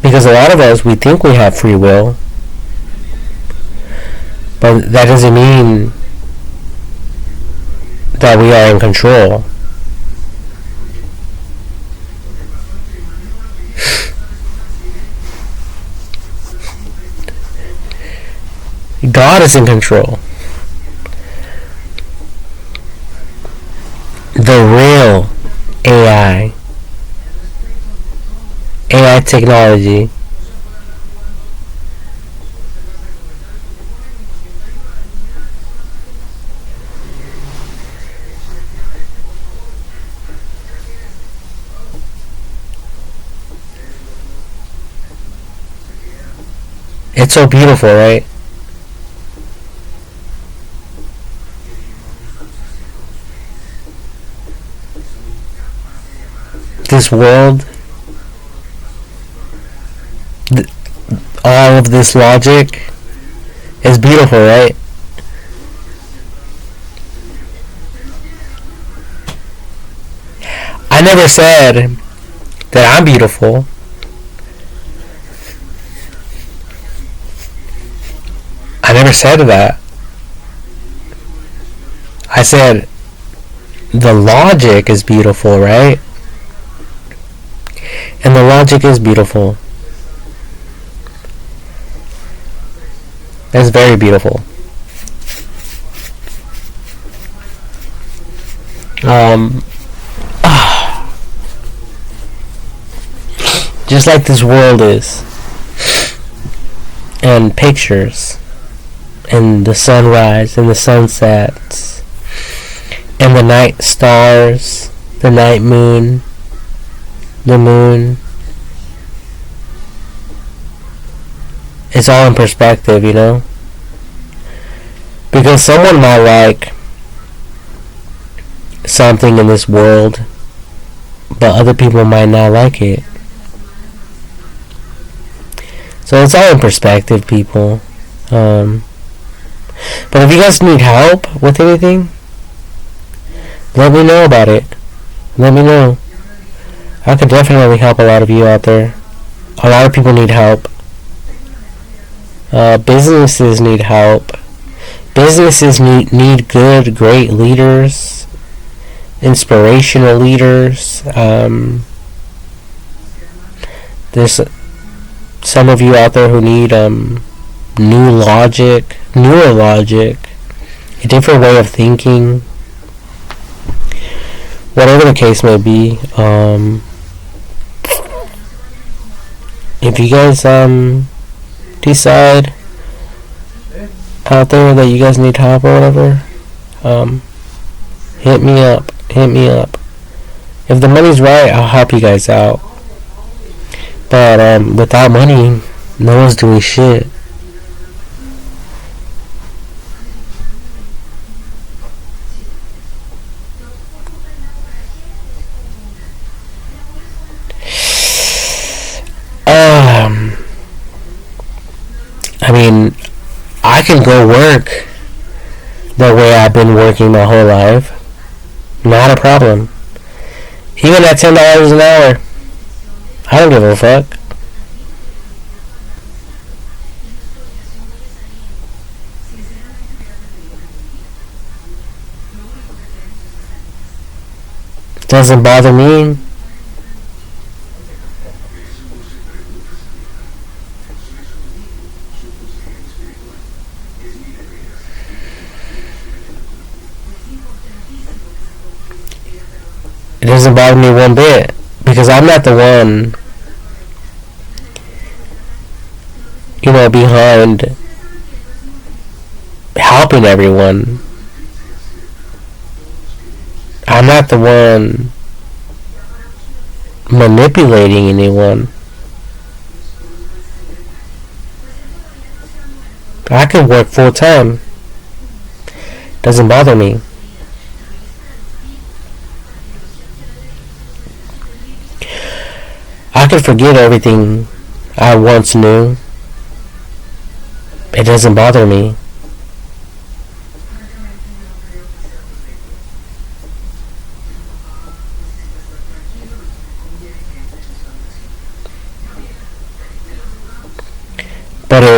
Because a lot of us, we think we have free will, but that doesn't mean that we are in control. God is in control. The real AI technology it's so beautiful, right? This world, all of this logic is beautiful, right? I never said that I'm beautiful. I never said that. I said the logic is beautiful, right? And the logic is beautiful. It's very beautiful. Just like this world is. And pictures. And the sunrise and the sunsets. And the night stars. The night moon. The moon. It's all in perspective, you know? Because someone might like something in this world, but other people might not like it. So it's all in perspective, people. But if you guys need help with anything, let me know about it. Let me know. I could definitely help a lot of you out there. A lot of people need help. Businesses need help. Businesses need good, great leaders, inspirational leaders. There's some of you out there who need newer logic, a different way of thinking, whatever the case may be. If you guys decide out there that you guys need help or whatever, hit me up. If the money's right, I'll help you guys out. But without money, no one's doing shit. I mean, I can go work the way I've been working my whole life. Not a problem. Even at $10 an hour. I don't give a fuck. Doesn't bother me. It doesn't bother me one bit, because I'm not the one, behind helping everyone. I'm not the one manipulating anyone. I can work full time. Doesn't bother me. I could forget everything I once knew. It doesn't bother me.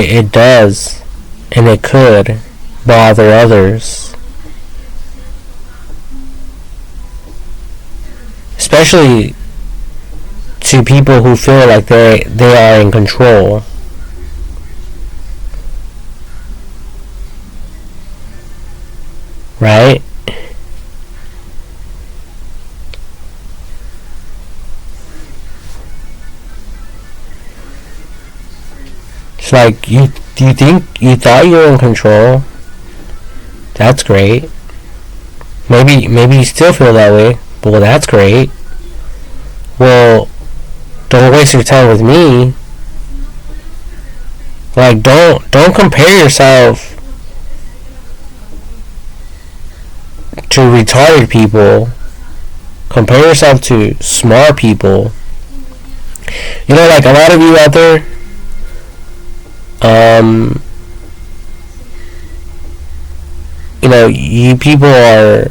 it does, and it could bother others, especially to people who feel like they are in control. Right? It's like you thought you were in control. That's great. Maybe you still feel that way, but well, that's great. Well, don't waste your time with me. Like don't compare yourself to retarded people. Compare yourself to smart people. You know, like a lot of you out there, you know, you people are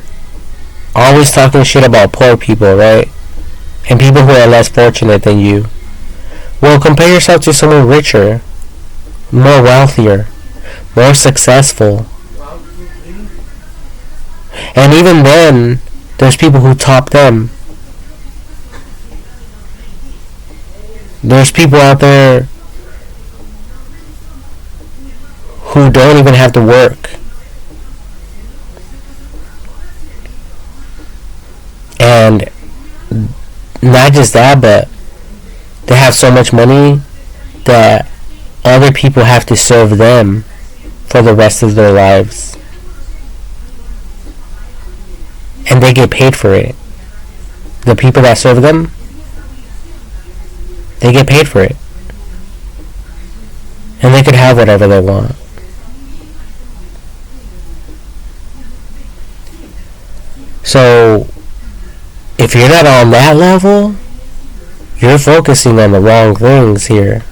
always talking shit about poor people, right? And people who are less fortunate than you. Well, compare yourself to someone richer, more wealthier, more successful. And even then, there's people who top them. There's people out there who don't even have to work. And not just that, but they have so much money that other people have to serve them for the rest of their lives. And they get paid for it. The people that serve them, they get paid for it. And they could have whatever they want. So, if you're not on that level, you're focusing on the wrong things here.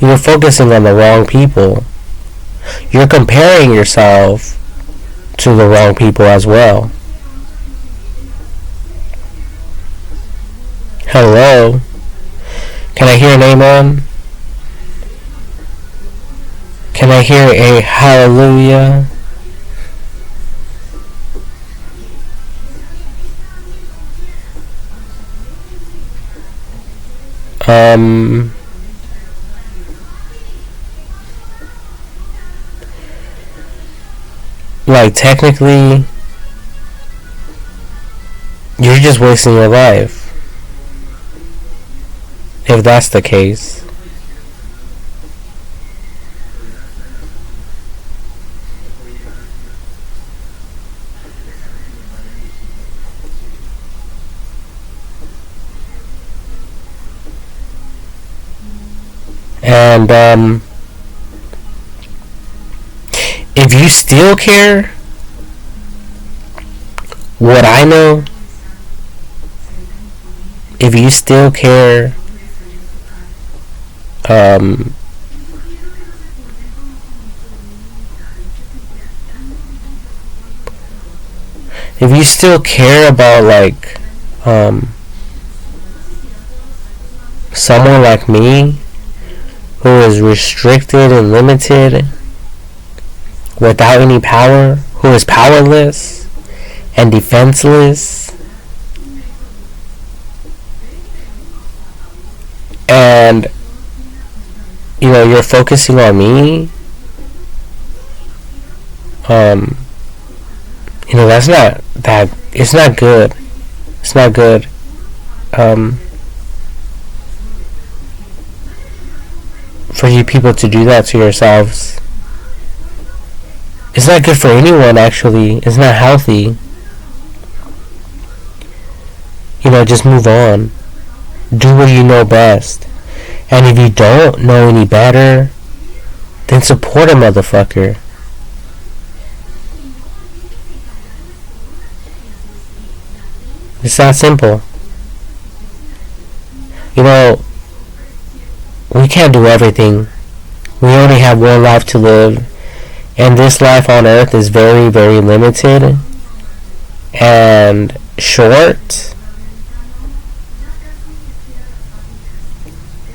You're focusing on the wrong people. You're comparing yourself to the wrong people as well. Hello? Can I hear an amen? Can I hear a hallelujah? Like technically, you're just wasting your life. If that's the case. And if you still care, what I know, if you still care, if you still care about like someone like me who is restricted and limited without any power, who is powerless and defenseless, and you know you're focusing on me, you know that's not that, it's not good. It's not good. For you people to do that to yourselves. It's not good for anyone, actually. It's not healthy. You know, just move on. Do what you know best. And if you don't know any better, then support a motherfucker. It's that simple. You know, we can't do everything. We only have one life to live. And this life on earth is very, very limited and short.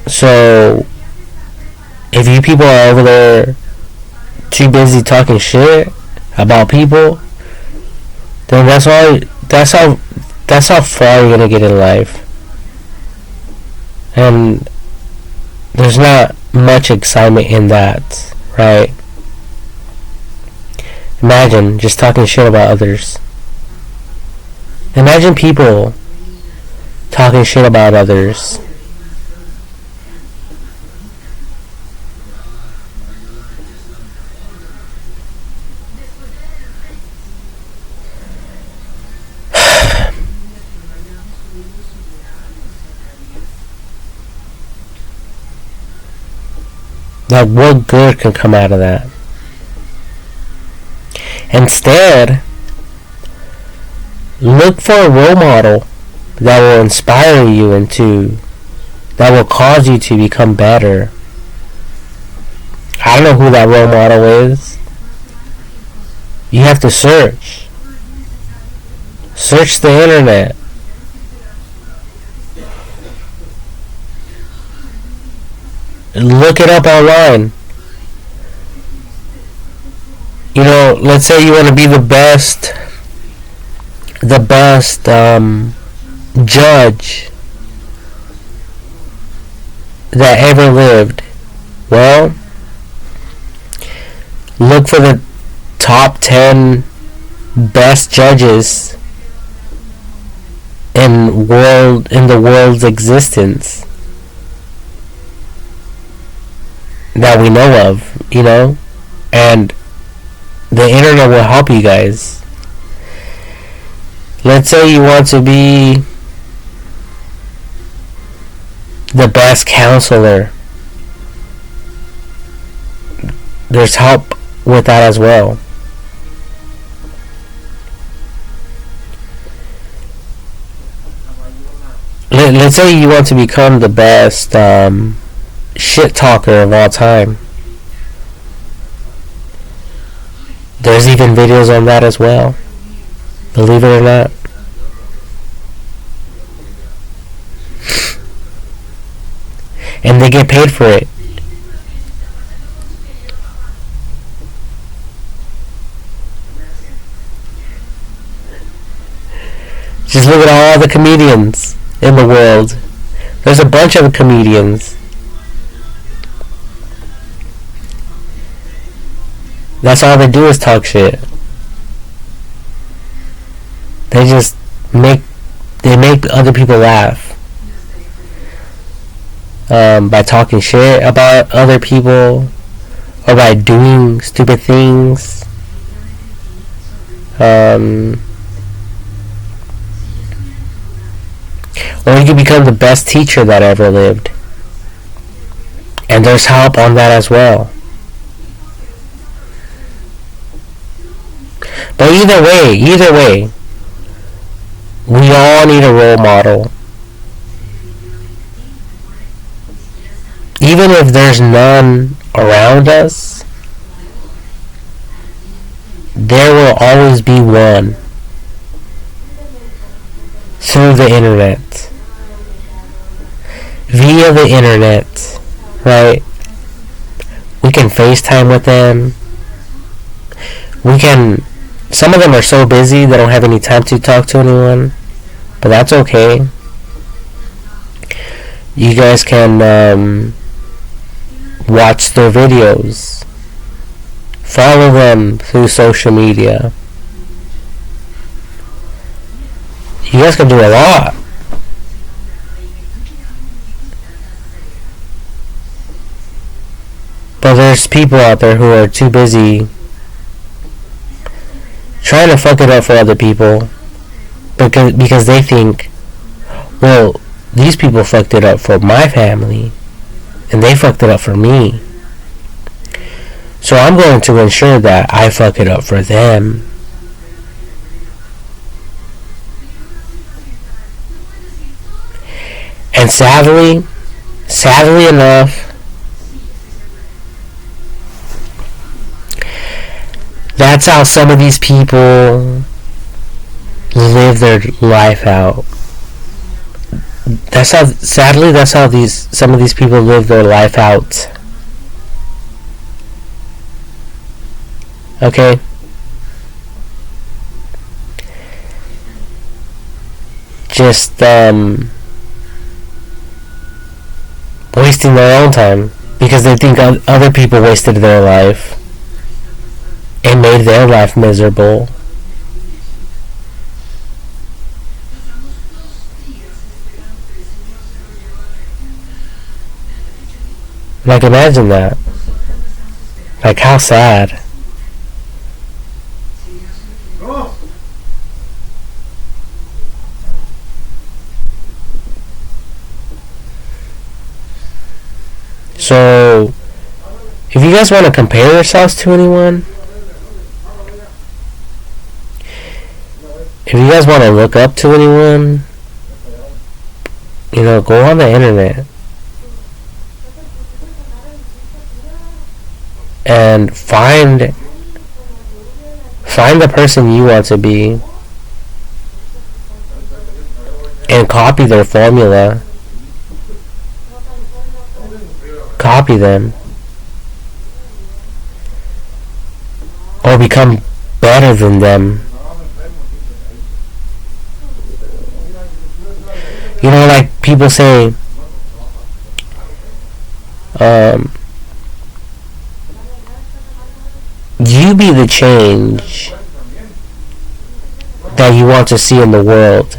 So if you people are over there too busy talking shit about people, then that's how far you're gonna get in life. And there's not much excitement in that, right? Imagine just talking shit about others. Imagine people talking shit about others. Like, what good can come out of that? Instead, look for a role model that will inspire you that will cause you to become better. I don't know who that role model is. You have to search. Search the internet. Look it up online. You know, let's say you want to be the best judge that ever lived. Well, look for the top 10 best judges in the world's existence that we know of, you know, and the internet will help you guys. Let's say you want to be the best counselor. There's help with that as well. Let's say you want to become the best shit talker of all time. There's even videos on that as well. Believe it or not. And they get paid for it. Just look at all the comedians in the world. There's a bunch of comedians. That's all they do is talk shit. They just make other people laugh by talking shit about other people or by doing stupid things. Or you can become the best teacher that ever lived. And there's help on that as well. But either way, we all need a role model. Even if there's none around us, there will always be one through the internet. Via the internet, right? We can FaceTime with them. Some of them are so busy they don't have any time to talk to anyone, but that's okay. You guys can watch their videos, follow them through social media. You guys can do a lot. But there's people out there who are too busy trying to fuck it up for other people because they think, well, these people fucked it up for my family and they fucked it up for me, so I'm going to ensure that I fuck it up for them. And sadly enough, that's how some of these people live their life out. That's how some of these people live their life out. Okay? Just wasting their own time because they think other people wasted their life and made their life miserable. Like, imagine that. Like, how sad. No. So, if you guys want to compare yourselves to anyone, if you guys want to look up to anyone, go on the internet and find the person you want to be and copy their formula. Copy them. Or become better than them. Like people say, you be the change that you want to see in the world.